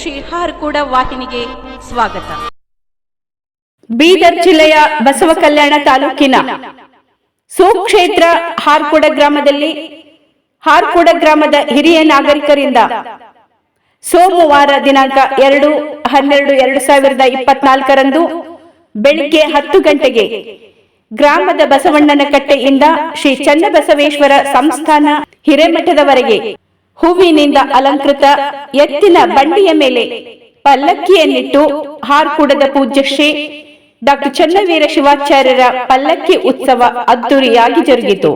ಶ್ರೀ ಹಾರ್ಕೂಡ ವಾಹಿನಿಗೆ ಸ್ವಾಗತ. ಬೀದರ್ ಜಿಲ್ಲೆಯ ಬಸವ ಕಲ್ಯಾಣ ತಾಲೂಕಿನ ಸುಕ್ಷೇತ್ರ ಹಾರ್ಕೂಡ ಗ್ರಾಮದಲ್ಲಿ ಹಾರ್ಕೂಡ ಗ್ರಾಮದ ಹಿರಿಯ ನಾಗರಿಕರಿಂದ ಸೋಮವಾರ ದಿನಾಂಕ 2/12/2024 ಬೆಳಿಗ್ಗೆ 10 ಗಂಟೆಗೆ ಗ್ರಾಮದ ಬಸವಣ್ಣನ ಕಟ್ಟೆಯಿಂದ ಶ್ರೀ ಚನ್ನಬಸವೇಶ್ವರ ಸಂಸ್ಥಾನ ಹಿರೇಮಠದವರೆಗೆ ಹೂವಿನಿಂದ ಅಲಂಕೃತ ಎತ್ತಿನ ಬಂಡಿಯ ಮೇಲೆ ಪಲ್ಲಕ್ಕಿಯನ್ನಿಟ್ಟು ಹಾರ್ಕೂಡದ ಪೂಜ್ಯ ಶ್ರೀ ಡಾಕ್ಟರ್ ಚನ್ನವೀರ ಶಿವಾಚಾರ್ಯರ ಪಲ್ಲಕ್ಕಿ ಉತ್ಸವ ಅದ್ದೂರಿಯಾಗಿ ಜರುಗಿತು.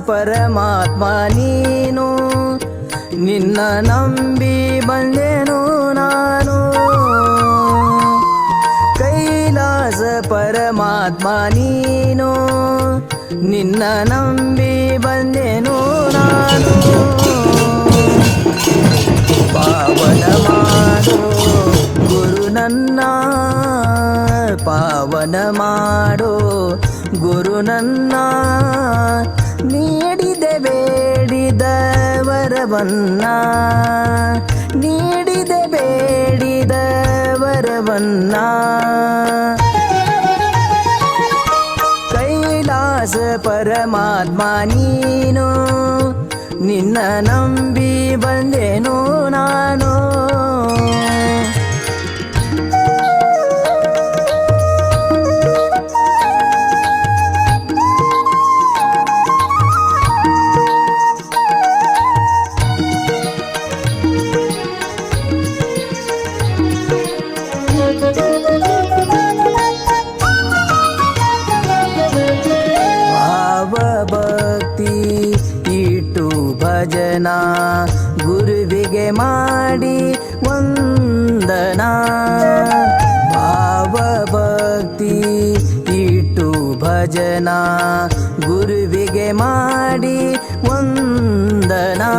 ಪರಮಾತ್ಮ ನೀನು ನಿನ್ನ ನಂಬಿ ಬಂದೆನು ನಾನು ಕೈಲಾಸ ಪರಮಾತ್ಮ ನೀನು ನಿನ್ನ ನಂಬಿ ಬಂದೆನು ನಾನು ಪಾವನ ಮಾಡು ಗುರು ನನ್ನ ಪಾವನ ಮಾಡು ಗುರು ನನ್ನ ನೀಡಿದೆ ಬೇಡಿದ ವರವನ್ನ ನೀಡಿದೆ ಬೇಡಿದ ವರವನ್ನ ಕೈಲಾಸ ಪರಮಾತ್ಮ ನೀನು ನಿನ್ನ ನಂಬಿ ಬಂದೆನು ನಾನು ಭಕ್ತಿ ಇಟ್ಟು ಭಜನ ಗುರುವಿಗೆ ಮಾಡಿ ವಂದನಾ ಭಾವ ಭಕ್ತಿ ಇಟ್ಟು ಭಜನ ಗುರುವಿಗೆ ಮಾಡಿ ವಂದನಾ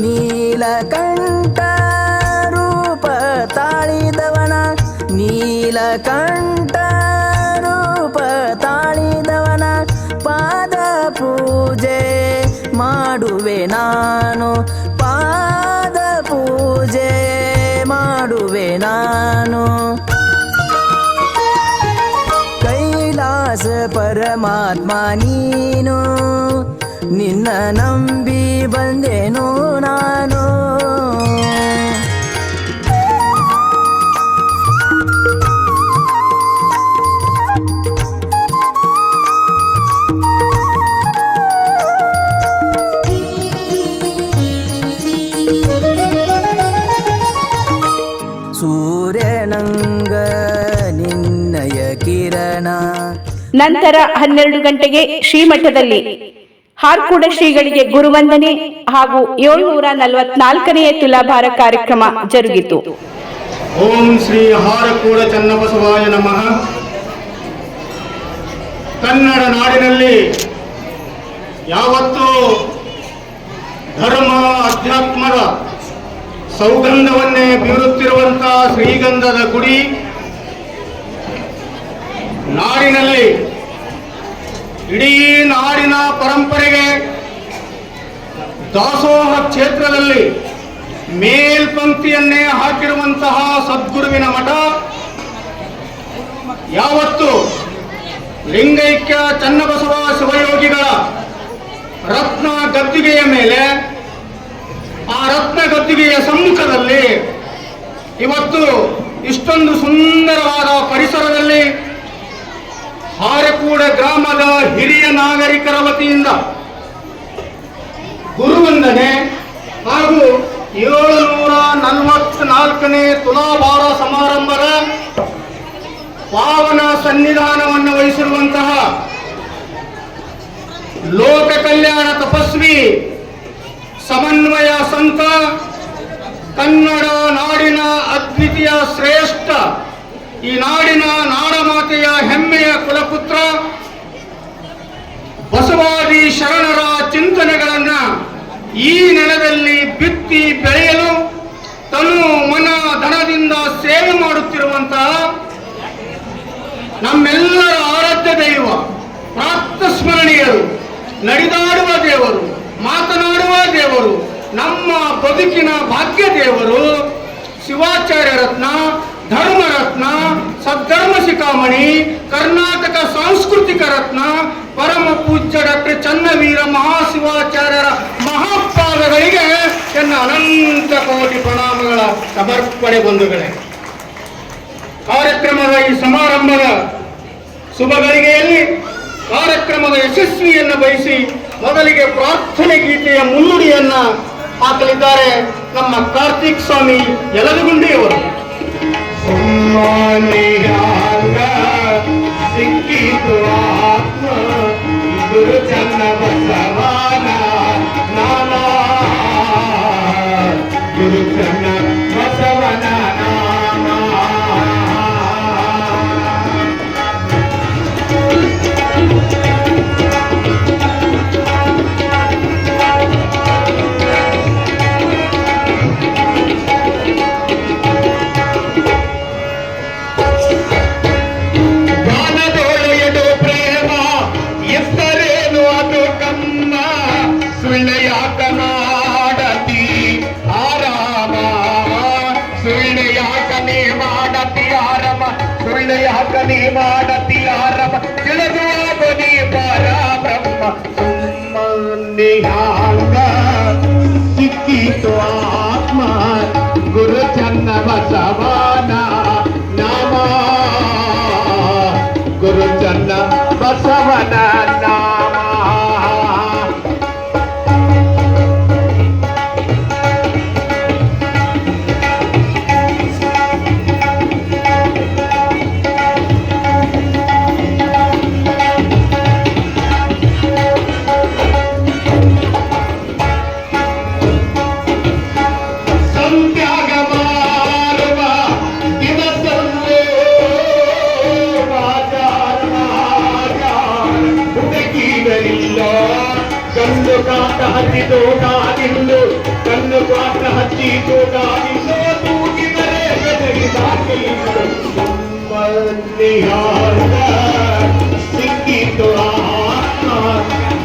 ನೀಲಕಂಠ ರೂಪ ತಾಳಿದವನ ನೀಲಕಂಠ ರೂಪ ತಾಳಿದವನ ಪಾದ ಪೂಜೆ ಮಾಡುವೆ ನಾನು ಪಾದ ಪೂಜೆ ಮಾಡುವೆ ನಾನು ಕೈಲಾಸ ಪರಮಾತ್ಮ ನೀನು ನಿನ್ನ ನಂಬಿ ಬಂದೆನು ನಾನು ಸೂರ್ಯನಂಗ ನಿನ್ನಯ ಕಿರಣ ನಂತರ 12 ಗಂಟೆಗೆ ಶ್ರೀಮಠದಲ್ಲಿ ಹಾರ್ಕೂಡ ಶ್ರೀಗಳಿಗೆ ಗುರುವಂದನೆ ಹಾಗೂ 744ನೇ ತುಲಾಭಾರ ಕಾರ್ಯಕ್ರಮ ಜರುಗಿತು. ಓಂ ಶ್ರೀ ಹಾರಕೂಡ ಚನ್ನಬಸವಾಯ ನಮಃ. ಕನ್ನಡ ನಾಡಿನಲ್ಲಿ ಯಾವತ್ತೂ ಧರ್ಮ ಅಧ್ಯಾತ್ಮದ ಸೌಗಂಧವನ್ನೇ ಬೀರುತ್ತಿರುವಂತಹ ಶ್ರೀಗಂಧದ ಗುಡಿ ನಾಡಿನಲ್ಲಿ ಇಡೀ ನಾಡಿನ ಪರಂಪರೆಗೆ ದಾಸೋಹ ಕ್ಷೇತ್ರದಲ್ಲಿ ಮೇಲ್ಪಂಕ್ತಿಯನ್ನೇ ಹಾಕಿರುವಂತಹ ಸದ್ಗುರುವಿನ ಮಠ ಯಾವತ್ತು ಲಿಂಗೈಕ್ಯ ಚನ್ನಬಸವ ಶಿವಯೋಗಿಗಳ ರತ್ನ ಗದ್ದಿಗೆಯ ಮೇಲೆ ಆ ರತ್ನ ಗದ್ದಿಗೆಯ ಸಮ್ಮುಖದಲ್ಲಿ ಇವತ್ತು ಇಷ್ಟೊಂದು ಸುಂದರವಾದ ಪರಿಸರದಲ್ಲಿ ಹಾರಕೂಡ ಗ್ರಾಮದ ಹಿರಿಯ ನಾಗರಿಕರ ವತಿಯಿಂದ ಗುರುವಂದನೆ ಹಾಗೂ 744ನೇ ತುಲಾಭಾರ ಸಮಾರಂಭದ ಪಾವನ ಸನ್ನಿಧಾನವನ್ನು ವಹಿಸಿರುವಂತಹ ಲೋಕ ಕಲ್ಯಾಣ ತಪಸ್ವಿ ಸಮನ್ವಯ ಸಂತ ಕನ್ನಡ ನಾಡಿನ ಅದ್ವಿತೀಯ ಶ್ರೇಷ್ಠ ಈ ನಾಡಿನ ನಾಡಮಾತೆಯ ಹೆಮ್ಮೆಯ ಕುಲಪುತ್ರ ಬಸವಾದಿ ಶರಣರ ಚಿಂತನೆಗಳನ್ನ ಈ ನೆಲದಲ್ಲಿ ಬಿತ್ತಿ ಬೆಳೆಯಲು ತನು ಮನ ಧನದಿಂದ ಸೇವೆ ಮಾಡುತ್ತಿರುವಂತಹ ನಮ್ಮೆಲ್ಲರ ಆರಾಧ್ಯ ದೈವ ಪ್ರಾಪ್ತ ಸ್ಮರಣೀಯರು ನಡೆದಾಡುವ ದೇವರು ಮಾತನಾಡುವ ದೇವರು ನಮ್ಮ ಬದುಕಿನ ಭಾಗ್ಯ ದೇವರು ಶಿವಾಚಾರ್ಯ ರತ್ನ ಧರ್ಮ ರತ್ನ ಸದ್ಧರ್ಮ ಶಿಖಾಮಣಿ ಕರ್ನಾಟಕ ಸಾಂಸ್ಕೃತಿಕ ರತ್ನ ಪರಮ ಪೂಜ್ಯ ಡಾಕ್ಟರ್ ಚನ್ನವೀರ ಮಹಾಶಿವಾಚಾರ್ಯರ ಮಹಾಪಾದಗಳಿಗೆ ನನ್ನ ಅನಂತ ಕೋಟಿ ಪ್ರಣಾಮಗಳ ಸಮರ್ಪಣೆ ಬಂಧುಗಳೇ. ಕಾರ್ಯಕ್ರಮದ ಈ ಸಮಾರಂಭದ ಶುಭ ಗಳಿಗೆಯಲ್ಲಿ ಕಾರ್ಯಕ್ರಮದ ಯಶಸ್ವಿಯನ್ನು ಬಯಸಿ ಮೊದಲಿಗೆ ಪ್ರಾರ್ಥನೆ ಗೀತೆಯ ಮುನ್ನುಡಿಯನ್ನ ಹಾಕಲಿದ್ದಾರೆ ನಮ್ಮ ಕಾರ್ತಿಕ್ ಸ್ವಾಮಿ ಯಲದಗುಂಡಿಯವರು. ಸಿಕ್ಕಿತು ಆತ್ಮ ಗುರು ಚನ್ನ ಬಸವನ ನಾಮ ಗುರು ಚನ್ನ ಬಸವನ ನಾಮ ಗಾನದೊಳೆಯದು ಪ್ರೇಮ ಎತ್ತರೇನು ಅದು ಕಮ್ಮ ಸುಳ್ಳೆಯಾಟ ಮಾಡತಿ ಆರಾಮ ಸುಳ್ಳೆಯಾಟನೆ ಮಾಡತಿ ಆರಾಮ ಸುಳ್ಳೆಯಾಟನೆ ಮಾಡತಿ ಆರಾಮ ತಿಳಿದುವಾಗನಿ ಪರ ಬ್ರಹ್ಮ ಸುಮ್ಮನಿಹಾಂಗ ಸಿಕ್ಕಿತು ಆತ್ಮ ಗುರು ಚನ್ನ ಬಸವನ ನಾಮ ಗುರು ಚನ್ನ ಬಸವನ ನಾಮ ಸಂತ್ಯಾಗ ಮಾರುವ ದಿವಸಲ್ಲೇ ಹುಡುಕಿಗಳಿಲ್ಲ ಕಣ್ಣು ಕಾಟ ಹಚ್ಚಿತು ಕಾದಿಲ್ಲು ಕಣ್ಣು ಕಾಟ ಹಚ್ಚಿತು ಕಾದಿಲ್ಲೋ ತೂಗಿದರೆ ಬೆದರಿ ಸಿಕ್ಕಿತು ಆತ್ಮ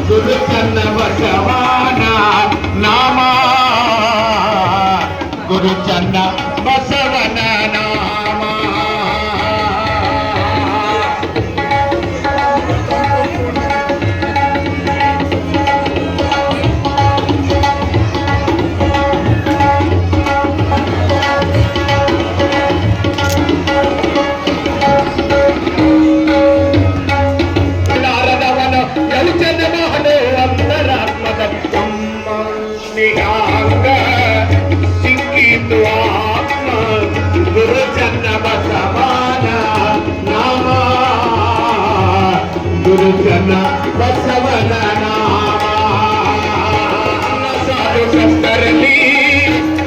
ಗುರು ಚನ್ನ ಬಸವನ ನಾಮ ಗುರು ಚನ್ನ ಬಸವನ ನಾಮ ನಾರದವನ ಎಲುಚನ ಮಹನೆ ಅಂತರಾತ್ಮದ ನಿಹಾಂಗ ಸಿಕ್ಕಿತು ಆತ್ಮ ಗುರು ಚನ್ನ ಬಸವನ ನಾಮ ಗುರು ಚನ್ನ ಬಸವನ ನಾಮ ಸಾಧು ಸಂತರಲ್ಲಿ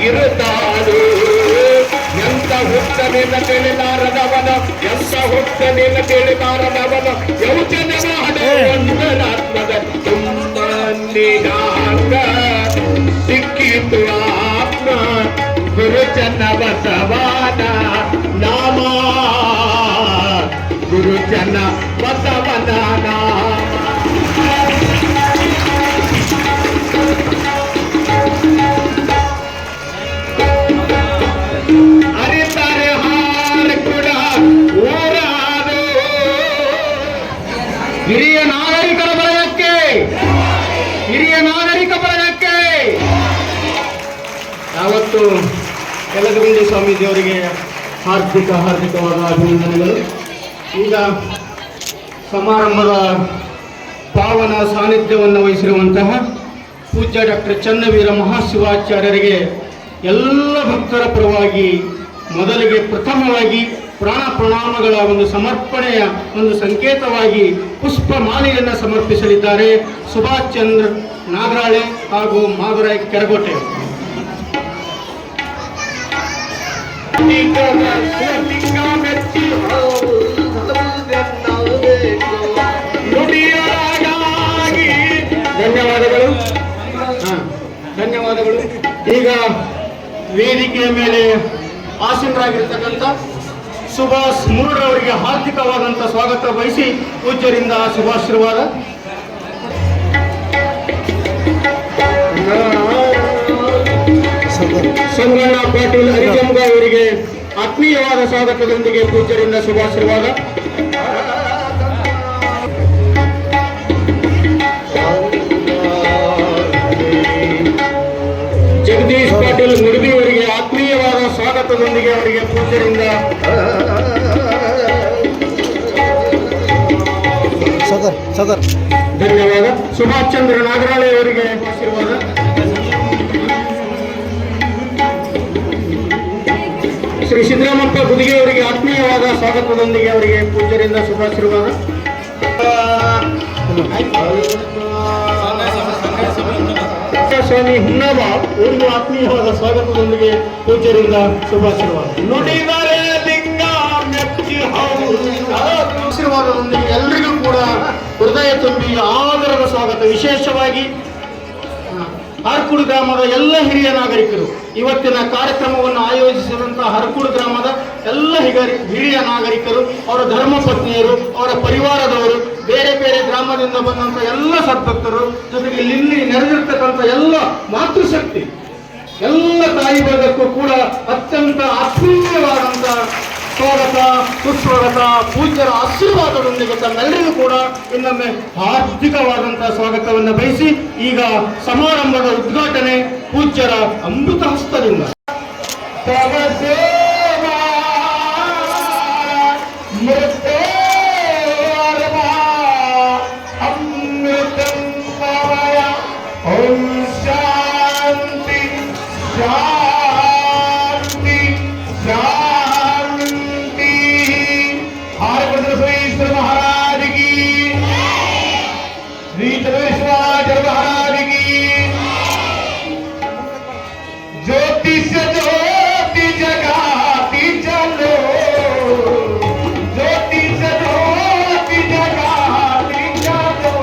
ಇರುತ್ತಾಳು ಎಂತ ಹುಟ್ಟನಿಂದ ತಿಳಿದಾರದವನ ಎಂತ ಹುಟ್ಟನಿಂದ ತಿಳಿದಾರದವನ ಯೌಚನ ಮಹನೆ ಅಂತರಾತ್ಮದ ನಿಹಾಂಗ ಸಿಕ್ಕಿತು ಆತ್ಮ ಗುರು ಚನ್ನ ಬಸವನ ನಾಮ ಗುರು ಚನ್ನ ಬಸವನ ನಾಮ ಅರಿತಾರೆ ಹಾರ ಕೂಡ ಊರಾದು ಹಿರಿಯ ನಾಗರಿಕರ ಬಳಗಕ್ಕೆ ಹಿರಿಯ ನಾಗರಿಕ ಬಳಗಕ್ಕೆ ಯಾವತ್ತು ಯಲಗುಂದಿ ಸ್ವಾಮೀಜಿಯವರಿಗೆ ಹಾರ್ದಿಕವಾದ ಅಭಿನಂದನೆಗಳು. ಈಗ ಸಮಾರಂಭದ ಪಾವನ ಸಾನ್ನಿಧ್ಯವನ್ನು ವಹಿಸಿರುವಂತಹ ಪೂಜ್ಯ ಡಾಕ್ಟರ್ ಚನ್ನವೀರ ಮಹಾಶಿವಾಚಾರ್ಯರಿಗೆ ಎಲ್ಲ ಭಕ್ತರ ಪರವಾಗಿ ಮೊದಲಿಗೆ ಪ್ರಥಮವಾಗಿ ಪ್ರಾಣ ಪ್ರಣಾಮಗಳ ಒಂದು ಸಮರ್ಪಣೆಯ ಒಂದು ಸಂಕೇತವಾಗಿ ಪುಷ್ಪ ಮಾಲೆಯನ್ನು ಸಮರ್ಪಿಸಲಿದ್ದಾರೆ ಸುಭಾಷ್ ಚಂದ್ರ ನಾಗರಾಳೆ ಹಾಗೂ ಮಾದುರಾಯ್ ಕೆರಗೋಟೆ. ಧನ್ಯವಾದಗಳು. ಧನ್ಯವಾದಗಳು. ಈಗ ವೇದಿಕೆಯ ಮೇಲೆ ಆಸೀನರಾಗಿರ್ತಕ್ಕಂಥ ಸುಭಾಷ್ ಮೂರರವರಿಗೆ ಹಾರ್ದಿಕವಾದಂಥ ಸ್ವಾಗತ ಬಯಸಿ ಪೂಜ್ಯರಿಂದ ಶುಭಾಶೀರ್ವಾದ. ಸಂಗಣ್ಣ ಪಾಟೀಲ್ ಹರಿಜಂಗ ಅವರಿಗೆ ಆತ್ಮೀಯವಾದ ಸ್ವಾಗತದೊಂದಿಗೆ ಪೂಜ್ಯರಿಂದ ಶುಭಾಶೀರ್ವಾದ. ಜಗದೀಶ್ ಪಾಟೀಲ್ ಮುಡುಬಿ ಅವರಿಗೆ ಆತ್ಮೀಯವಾದ ಸ್ವಾಗತದೊಂದಿಗೆ ಅವರಿಗೆ ಪೂಜ್ಯರಿಂದ ಧನ್ಯವಾದ. ಸುಭಾಷ್ ಚಂದ್ರ ನಾಗರಾಳೆ ಅವರಿಗೆ ಆಶೀರ್ವಾದ. ಶ್ರೀ ಸಿದ್ದರಾಮಪ್ಪ ಗುದಿಗೆ ಅವರಿಗೆ ಆತ್ಮೀಯವಾದ ಸ್ವಾಗತದೊಂದಿಗೆ ಅವರಿಗೆ ಪೂಜ್ಯರಿಂದ ಶುಭಾಶೀರ್ವಾದ. ಸ್ವಾಮಿ ಹುನ್ನಾಬಾಳ್ ಒಂದು ಆತ್ಮೀಯವಾದ ಸ್ವಾಗತದೊಂದಿಗೆ ಪೂಜ್ಯರಿಂದ ಶುಭಾಶೀರ್ವಾದ. ನುಡಿದರೆ ಲಿಂಗ ಮೆಚ್ಚಿ ಆಶೀರ್ವಾದದೊಂದಿಗೆ ಎಲ್ರಿಗೂ ಕೂಡ ಹೃದಯ ತುಂಬಿ ಆದರದ ಸ್ವಾಗತ. ವಿಶೇಷವಾಗಿ ಹರ್ಕುಡು ಗ್ರಾಮದ ಎಲ್ಲ ಹಿರಿಯ ನಾಗರಿಕರು, ಇವತ್ತಿನ ಕಾರ್ಯಕ್ರಮವನ್ನು ಆಯೋಜಿಸಿದಂತಹ ಹರ್ಕುಡು ಗ್ರಾಮದ ಎಲ್ಲ ಹಿರಿಯ ನಾಗರಿಕರು, ಅವರ ಧರ್ಮಪತ್ನಿಯರು, ಅವರ ಪರಿವಾರದವರು, ಬೇರೆ ಬೇರೆ ಗ್ರಾಮದಿಂದ ಬಂದಂಥ ಎಲ್ಲ ಸದ್ಭಕ್ತರು, ಜೊತೆಗೆ ಇಲ್ಲಿ ನೆರೆದಿರ್ತಕ್ಕಂಥ ಎಲ್ಲ ಮಾತೃಶಕ್ತಿ, ಎಲ್ಲ ತಾಯಿ ವರ್ಗಕ್ಕೂ ಕೂಡ ಅತ್ಯಂತ ಆತ್ಮೀಯವಾದಂಥ ಸ್ವಾಗತ, ಸುಸ್ವಾಗತ. ಪೂಜ್ಯರ ಆಶೀರ್ವಾದದೊಂದಿಗೆ ತಮ್ಮೆಲ್ಲರಿಗೂ ಕೂಡ ಇನ್ನೊಮ್ಮೆ ಹಾರ್ದಿಕವಾದಂತಹ ಸ್ವಾಗತವನ್ನು ಬಯಸಿ ಈಗ ಸಮಾರಂಭದ ಉದ್ಘಾಟನೆ ಪೂಜ್ಯರ ಅಮೃತ ಹಸ್ತದಿಂದ. ಓಂ ಶಾಂತಿ ಶಾಂತಿ ಶಾಂತಿ. ಆರ್ಭದ್ರೇಶ್ವರ महाराज की, श्री चंद्रेश्वर महाराज की. ज्योतिष ज्योति जगाती चलो, ज्योतिष ज्योति जगाती चलो,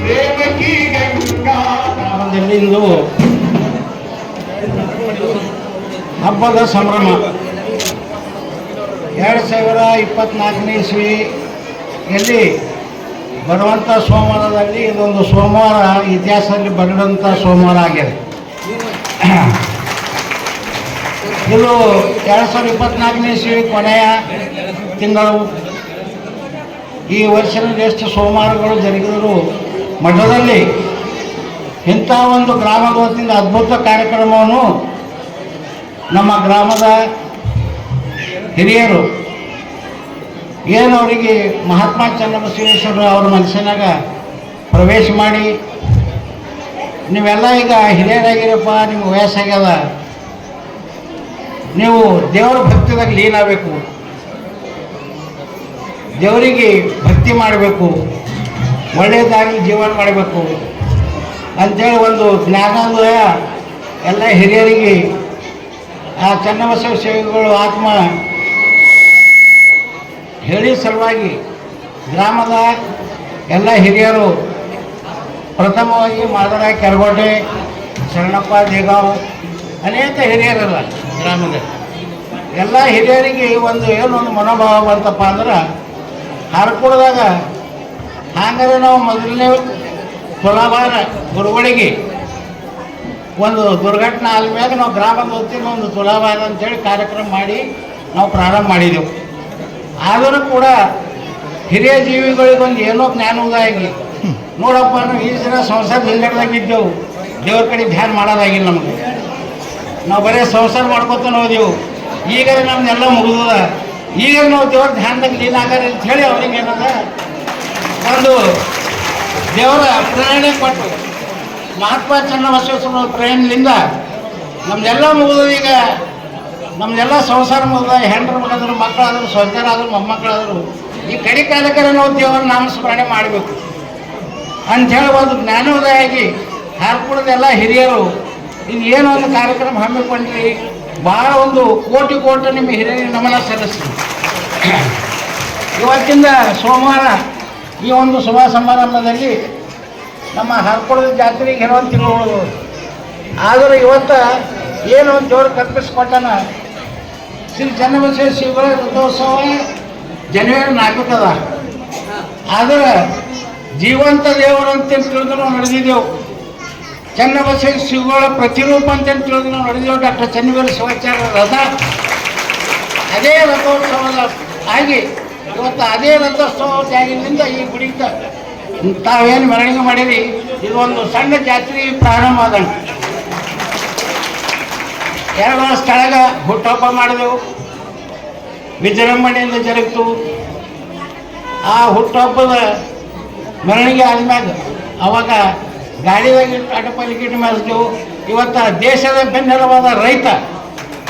प्रेम की गंगा. ಇಂದು ಹಬ್ಬದ ಸಂಭ್ರಮ 2024ನೇ ಇಸ್ವಿಯಲ್ಲಿ ಬರುವಂಥ ಸೋಮವಾರದಲ್ಲಿ ಇದೊಂದು ಸೋಮವಾರ ಇತಿಹಾಸದಲ್ಲಿ ಬರೆದಂಥ ಸೋಮವಾರ ಆಗಿದೆ. ಇದು 2024ನೇ ಇಸ್ವಿ ಕೊನೆಯ ತಿಂಗಳು. ಈ ವರ್ಷದಲ್ಲಿ ಎಷ್ಟು ಸೋಮವಾರಗಳು ಜರುಗಿದರೂ ಮಠದಲ್ಲಿ ಇಂಥ ಒಂದು ಗ್ರಾಮದ ವತಿಯಿಂದ ಅದ್ಭುತ ಕಾರ್ಯಕ್ರಮವನ್ನು ನಮ್ಮ ಗ್ರಾಮದ ಹಿರಿಯರು ಏನು ಅವರಿಗೆ ಮಹಾತ್ಮ ಚನ್ನಬಸವೇಶ್ವರ ಅವ್ರ ಮನಸ್ಸಿನಾಗ ಪ್ರವೇಶ ಮಾಡಿ, ನೀವೆಲ್ಲ ಈಗ ಹಿರಿಯರಾಗಿರಪ್ಪ, ನಿಮ್ಗೆ ವಯಸ್ಸಾಗ್ಯದ, ನೀವು ದೇವರ ಭಕ್ತಿದಾಗ ಲೀನ ಆಗಬೇಕು, ದೇವರಿಗೆ ಭಕ್ತಿ ಮಾಡಬೇಕು, ಒಳ್ಳೆಯದಾಗಿ ಜೀವನ ಮಾಡಬೇಕು ಅಂಥೇಳಿ ಒಂದು ಜ್ಞಾನೋದಯ ಎಲ್ಲ ಹಿರಿಯರಿಗೆ ಆ ಚನ್ನಬಸವ ಸೇವೆಗಳು ಆತ್ಮ ಹೇಳಿ ಸಲುವಾಗಿ ಗ್ರಾಮದ ಎಲ್ಲ ಹಿರಿಯರು, ಪ್ರಥಮವಾಗಿ ಮಾದರ ಕೆರಗೋಟೆ, ಶರಣಪ್ಪ ದೇಗಾವ್, ಅನೇಕ ಹಿರಿಯರಲ್ಲ ಗ್ರಾಮದ ಎಲ್ಲ ಹಿರಿಯರಿಗೆ ಏನೊಂದು ಮನೋಭಾವ ಬಂತಪ್ಪ ಅಂದ್ರೆ, ಹರ್ಕುಡದಾಗ ಹಾಗಾದ್ರೆ ನಾವು ಮೊದಲನೇ ತುಲಾಭಾರ ಗುರುಗಳಿಗೆ ಒಂದು ದುರ್ಘಟನೆ ಆದ್ಮೇಲೆ ನಾವು ಗ್ರಾಮದ ವತಿಯಿಂದ ಒಂದು ತುಲಾಭಾರ ಅಂತೇಳಿ ಕಾರ್ಯಕ್ರಮ ಮಾಡಿ ನಾವು ಪ್ರಾರಂಭ ಮಾಡಿದೆವು. ಆದರೂ ಕೂಡ ಹಿರಿಯ ಜೀವಿಗಳಿಗೊಂದು ಏನೋ ಜ್ಞಾನೋದಯ ಆಗಿ, ನೋಡಪ್ಪ ನಾವು ಈ ದಿನ ಸಂಸಾರ ಹಿಂಗಡ್ದಾಗಿದ್ದೆವು, ದೇವ್ರ ಕಡೆ ಧ್ಯಾನ ಮಾಡೋದಾಗಿಲ್ಲ ನಮಗೆ, ನಾವು ಬರೀ ಸಂಸಾರ ಮಾಡ್ಕೊತಾನೆ ಹೋದೆವು, ಈಗ ನಮ್ದೆಲ್ಲ ಮುಗಿದದ, ಈಗ ನಾವು ದೇವ್ರ ಧ್ಯಾನದಾಗ ಲೀನ ಆಗಾರ ಅಂತ ಹೇಳಿ ಅವ್ರಿಗೆ ಏನದ ಒಂದು ದೇವರ ಪ್ರೇರಣೆ ಕೊಟ್ಟು ಮಹಾತ್ಮ ಚನ್ನಬಸವೇಶ್ವರ ಪ್ರೇರಣೆಯಿಂದ ನಮ್ದೆಲ್ಲ ಮುಗಿದು, ಈಗ ನಮ್ದೆಲ್ಲ ಸಂಸಾರ ಮುಗಿದ, ಹೆಂಡ್ರ ಮಗಂದ್ರು, ಮಕ್ಕಳಾದ್ರು, ಸ್ವಂತರಾದ್ರು, ಮೊಮ್ಮಕ್ಕಳಾದ್ರು, ಈ ಕಡೆ ಕಾಲಕ್ಕೆ ನಾವು ದೇವರ ನಾಮಸ್ಮರಣೆ ಮಾಡಬೇಕು ಅಂಥೇಳಿ ಒಂದು ಜ್ಞಾನೋದಯ ಆಗಿ ಹರ್ಕುಡದೆಲ್ಲ ಹಿರಿಯರು ಇದು ಏನೋ ಒಂದು ಕಾರ್ಯಕ್ರಮ ಹಮ್ಮಿಕೊಂಡ್ರಿ. ಭಾಳ ಒಂದು ಕೋಟಿ ನಿಮ್ಮ ಹಿರಿಯರಿಗೆ ನಮನ ಸಲ್ಲಿಸ್ತೀವಿ. ಇವತ್ತಿಂದ ಸೋಮವಾರ ಈ ಒಂದು ಶುಭ ಸಮಾರಂಭದಲ್ಲಿ ನಮ್ಮ ಹರ್ಕುಡದ ಜಾತ್ರೆಗೆ ಇರುವಂಥ ತಿಂಗಳು, ಆದರೂ ಇವತ್ತು ಏನು ಒಂದು ದೇವರು ಕಲ್ಪಿಸ್ಕೊಟ್ಟಾನ. ಶ್ರೀ ಚನ್ನಬಸವೇಶ್ವರ ಶಿವಗಳ ರಥೋತ್ಸವ ಜನವರಿ 4 ಆದರೆ ಜೀವಂತ ದೇವರು ಅಂತ ತಿಳಿದು ನಾವು ನಡೆದಿದ್ದೆವು. ಚನ್ನಬಸವೇಶ್ವರ ಶಿವಗಳ ಪ್ರತಿರೂಪ ಅಂತ ತಿಳಿದು ನಾವು ನಡೆದೆವು. ಡಾಕ್ಟರ್ ಚನ್ನವೀರ ಶಿವಾಚಾರ್ಯ ರಥ ಅದೇ ರಥೋತ್ಸವದ ಆಗಿ ಇವತ್ತು ಅದೇ ರಥೋತ್ಸವ ಜಾಗದಿಂದ ಈ ಗುಡಿಗೆ ತಾವೇನು ಮೆರವಣಿಗೆ ಮಾಡಿರಿ, ಇದೊಂದು ಸಣ್ಣ ಜಾತ್ರೆ ಪ್ರಾರಂಭ ಆದ. 2 ವರ್ಷ ಕೆಳಗ ಹುಟ್ಟುಹಬ್ಬ ಮಾಡಿದೆವು, ವಿಜೃಂಭಣೆಯಿಂದ ಜರುಗಿತು. ಆ ಹುಟ್ಟುಹಬ್ಬದ ಮೆರವಣಿಗೆ ಆದ್ಮ್ಯಾಗ ಅವಾಗ ಗಾಡಿದಾಗ ಅಟಪಲಿಕಿಟ್ಟು ಮಾಡಿದೆವು. ಇವತ್ತು ದೇಶದ ಬೆನ್ನೆಲುಬಾದ ರೈತ,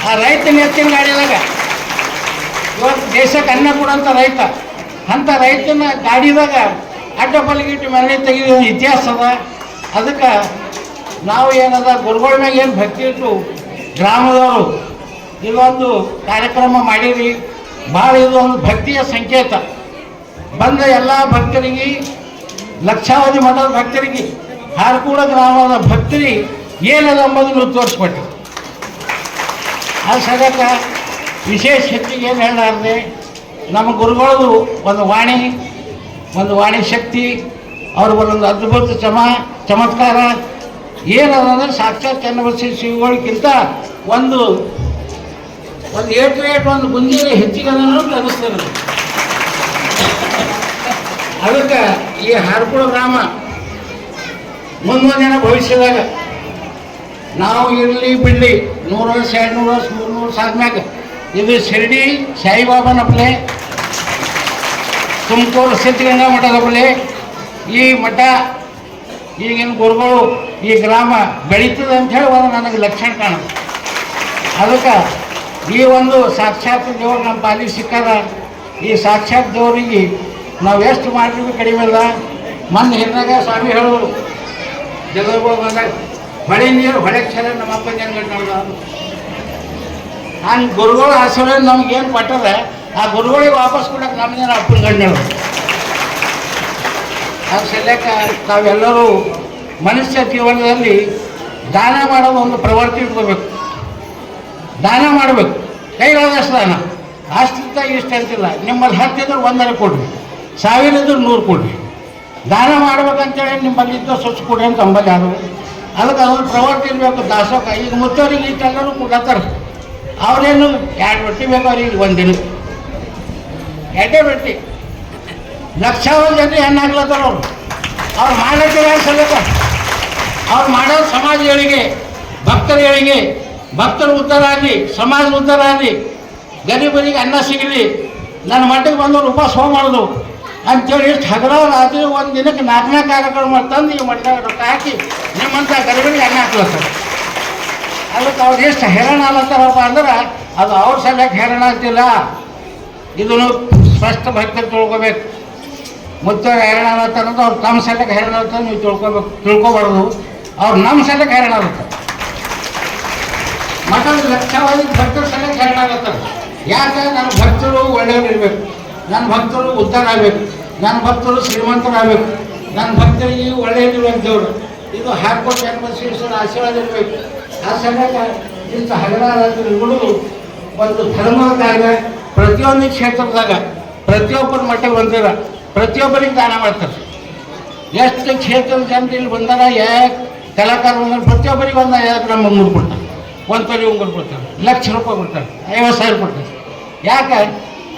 ಆ ರೈತನ ಎತ್ತಿನ ಗಾಡಿದಾಗ ಇವತ್ತು ದೇಶಕ್ಕೆ ಅನ್ನ ಕೊಡೋಂಥ ರೈತ, ಅಂಥ ರೈತನ ಗಾಡಿದಾಗ ಅಡ್ಡಪಲಿಗಿಟ್ಟು ಮೆರವಣಿಗೆ ತೆಗೆದ ಇತಿಹಾಸ ಅದ. ಅದಕ್ಕೆ ನಾವು ಏನದ ಗುರುಗಳ ಮ್ಯಾಗ ಏನು ಭಕ್ತಿ ಇಟ್ಟು ಗ್ರಾಮದವರು ಇದೊಂದು ಕಾರ್ಯಕ್ರಮ ಮಾಡಿರಿ. ಭಾಳ ಇದು ಒಂದು ಭಕ್ತಿಯ ಸಂಕೇತ. ಬಂದ ಎಲ್ಲ ಭಕ್ತರಿಗೆ, ಲಕ್ಷಾವಧಿ ಮಠದ ಭಕ್ತರಿಗೆ, ಹಾರ್ಕೂಡ ಗ್ರಾಮದ ಭಕ್ತರಿಗೆ ಏನದ ಎಂಬುದನ್ನು ತೋರಿಸ್ಕೊಟ್ಟು ಆ ಸಗಕ ವಿಶೇಷ ಹೆಚ್ಚಿಗೆ ಏನು ಹೇಳಾರ್ದೆ ನಮ್ಮ ಗುರುಗಳದು ಒಂದು ವಾಣಿ ಶಕ್ತಿ, ಅವ್ರ ಒಂದೊಂದು ಅದ್ಭುತ ಚಮತ್ಕಾರ ಏನದಂದ್ರೆ ಸಾಕ್ಷಾತ್ ಚನ್ನಬಸವೇಶ್ವರ ಶ್ರೀಗಳಿಗಿಂತ ಒಂದು ಒಂದು ಗುಂಜಿನ ಹೆಚ್ಚಿಗೆ ಅದನ್ನು ಅನಿಸ್ತದೆ. ಅದಕ್ಕೆ ಈ ಹಾರ್ಕೂಡ ಗ್ರಾಮ ಮುಂದೊಂದಿನ ಭವಿಷ್ಯದಾಗ ನಾವು ಇರಲಿ ಬಿಡಲಿ 100 ವರ್ಷ 200 ವರ್ಷ 300 ವರ್ಷ ಆದ್ಮ್ಯಾಗ ಇದು ಶಿರ್ಡಿ ಸಾಯಿಬಾಬಾನ ಪ್ಲೇ, ತುಮಕೂರು ಸಿದ್ಧಗಂಗಾ ಮಠದ ಪ್ಲೇ, ಈ ಮಠ ಈಗಿನ ಗುರುಗಳು ಈ ಗ್ರಾಮ ಬೆಳೀತದೆ ಅಂತ ಹೇಳಿ ಒಂದು ನನಗೆ ಲಕ್ಷಣ ಕಾಣುತ್ತೆ. ಅದಕ್ಕೆ ಈ ಒಂದು ಸಾಕ್ಷಾತ್ ದೇವರು ನಮ್ಮ ಪಾಲಿಗೆ ಸಿಕ್ಕದ. ಈ ಸಾಕ್ಷಾತ್ ದೇವರಿಗೆ ನಾವು ಎಷ್ಟು ಮಾಡಿದ್ವಿ ಕಡಿಮೆ ಇಲ್ಲ. ಮೊನ್ನೆ ಹಿರಿದಾಗ ಸ್ವಾಮಿ ಹೇಳೋರು ಜಗದ್ಗುರು ಬಂದಾಗ ಹೊಳೆ ನೀರು ಹೊಳೆ ಕ್ಷರ ನಮ್ಮ ಅಪ್ಪ ಜನಗಟ್ಟು ನೋಡೋದು. ಹಂಗೆ ಗುರುಗಳ ಆಶೀರ್ವಾದ ನಮ್ಗೇನು ಕೊಟ್ಟದ ಆ ಗುರುಗಳಿಗೆ ವಾಪಸ್ ಕೊಡಕ್ಕೆ ನಮ್ಮದೇನು ಅಪ್ಪನ ಗಂಡು ಹೇಳೋದು. ಅದು ಸದ್ಯಕ್ಕ ತಾವೆಲ್ಲರೂ ಮನುಷ್ಯ ಜೀವನದಲ್ಲಿ ದಾನ ಮಾಡೋದು ಒಂದು ಪ್ರವೃತ್ತಿ ಇಟ್ಕೋಬೇಕು. ದಾನ ಮಾಡಬೇಕು, ಕೈಲಾದಷ್ಟು ದಾನ. ಅಷ್ಟಿಂತ ಇಷ್ಟ ಅಂತಿಲ್ಲ. ನಿಮ್ಮಲ್ಲಿ 10 ಇದ್ರೆ 1 ಕೊಡ್ರಿ, 1000 ಇದ್ರೆ 100 ಕೊಡ್ರಿ. ದಾನ ಮಾಡ್ಬೇಕಂತೇಳಿ ನಿಮ್ಮಲ್ಲಿದ್ದ ಸ್ವಚ್ಛ ಕೊಡ್ರಿ ಅಂತ ಅಂಬಲ್ಲಿ ಯಾರು. ಅದಕ್ಕೆ ಅದೊಂದು ಪ್ರವೃತ್ತಿ ಇರಬೇಕು. ದಾಸೋಕ ಈಗ ಮುತ್ತವರಿಗೆ ಇಷ್ಟೆಲ್ಲರೂ ಕೊಡ್ತಾರೆ. ಅವ್ರೇನು 2 ರೊಟ್ಟಿ ಬೇಕು ಅವ್ರಿಗೆ ಒಂದಿನ 2 ರೊಟ್ಟಿ. ಲಕ್ಷಾವಧಿ ಜನ ಹೆಣ್ಣಾಗ್ಲತ್ತಾರ ಅವ್ರು ಮಾಡೋಕ್ಕೆ ಸಲ್ಲಕ. ಅವ್ರು ಮಾಡೋದು ಸಮಾಜ ಏಳಿಗೆ, ಭಕ್ತರ ಏಳಿಗೆ, ಭಕ್ತರು ಉದ್ಧಾರ ಆಗಲಿ, ಸಮಾಜ ಉದ್ಧಾರ ಆಗಲಿ, ಗರೀಬರಿಗೆ ಅನ್ನ ಸಿಗಲಿ, ನನ್ನ ಮಟ್ಟಿಗೆ ಬಂದವರು ಉಪವಾಸ ಮಾಡೋದು ಅಂಥೇಳಿ ಇಷ್ಟು ಹಗಲ ರಾತ್ರಿ ಒಂದು ದಿನಕ್ಕೆ 4 ಕಾರ್ಯಕ್ರಮ ತಂದು ಈ ಮಟ್ಟ ರೊಕ್ಕ ಹಾಕಿ ನಿಮ್ಮಂಥ ಗರೀಬರಿಗೆ ಅನ್ನ ಹಾಕ್ಲತ್ತಾರ. ಅದಕ್ಕೆ ಅವ್ರು ಎಷ್ಟು ಹೆರಣ ಆಗ್ಲತ್ತಾರಪ್ಪ ಅಂದ್ರೆ ಅದು ಅವ್ರ ಸಲಕ್ಕೆ ಹೆರಣ ಆಗ್ತಿಲ್ಲ. ಇದನ್ನು ಸ್ಪಷ್ಟ ಭಕ್ತರು ತಿಳ್ಕೊಬೇಕು. ಮುತ್ತ ಹೆರಣ ಆಗ್ಲತ್ತಾರಂತ ಅವ್ರು ತಮ್ಮ ಸಲಕ್ಕೆ ಹೆರಣ ಆಗ್ತಾರೆ, ನೀವು ತಿಳ್ಕೊಬಾರ್ದು. ಅವ್ರು ನಮ್ಮ ಸಲಕ್ಕೆ ಹೆರಣ ಆಗುತ್ತೆ. ಮಠದ ಲಕ್ಷಾವಧಿ ಭಕ್ತರ ಸಲಕ್ಕೆ ಹೆರಣ ಆಗತ್ತಾರೆ. ಯಾಕೆ? ನನ್ನ ಭಕ್ತರು ಒಳ್ಳೆಯವ್ರಿರ್ಬೇಕು, ನನ್ನ ಭಕ್ತರು ಉದ್ಧಾರ ಆಗಬೇಕು, ನನ್ನ ಭಕ್ತರು ಶ್ರೀಮಂತರಾಗಬೇಕು, ನನ್ನ ಭಕ್ತರಿಗೆ ಒಳ್ಳೆಯದಿರ್ಬೇಕು ದೇವರು. ಇದು ಹಾರ್ಕೂಡ ಚನ್ನಬಸವೇಶ್ವರ ಆಶೀರ್ವಾದ ಇರಬೇಕು. ಆ ಸಲಕ್ಕೆ ಇಂಥ ಹಗಲಾದರೂ ಒಂದು ಧರ್ಮದ ಕಾರ್ಯ ಪ್ರತಿಯೊಂದು ಕ್ಷೇತ್ರದಾಗ ಪ್ರತಿಯೊಬ್ಬರ ಮಟ್ಟಿಗೆ ಬಂದಿರ ಪ್ರತಿಯೊಬ್ಬರಿಗೆ ದಾನ ಮಾಡ್ತಾರೆ. ಎಷ್ಟು ಕ್ಷೇತ್ರದ ಜನರು ಇಲ್ಲಿ ಬಂದಾರ, ಯಾಕೆ ಕಲಾಕಾರ ಬಂದ್ರೆ ಪ್ರತಿಯೊಬ್ಬರಿಗೆ ಒಂದು 5 ಗ್ರಾಮ್ ಉಂಗುರು ಕೊಡ್ತಾರೆ, 1 ತೊಲೆ ಉಂಗುರು ಕೊಡ್ತಾರೆ, ಲಕ್ಷ ರೂಪಾಯಿ ಕೊಡ್ತಾರೆ, 50,000 ಕೊಡ್ತಾರೆ. ಯಾಕೆ?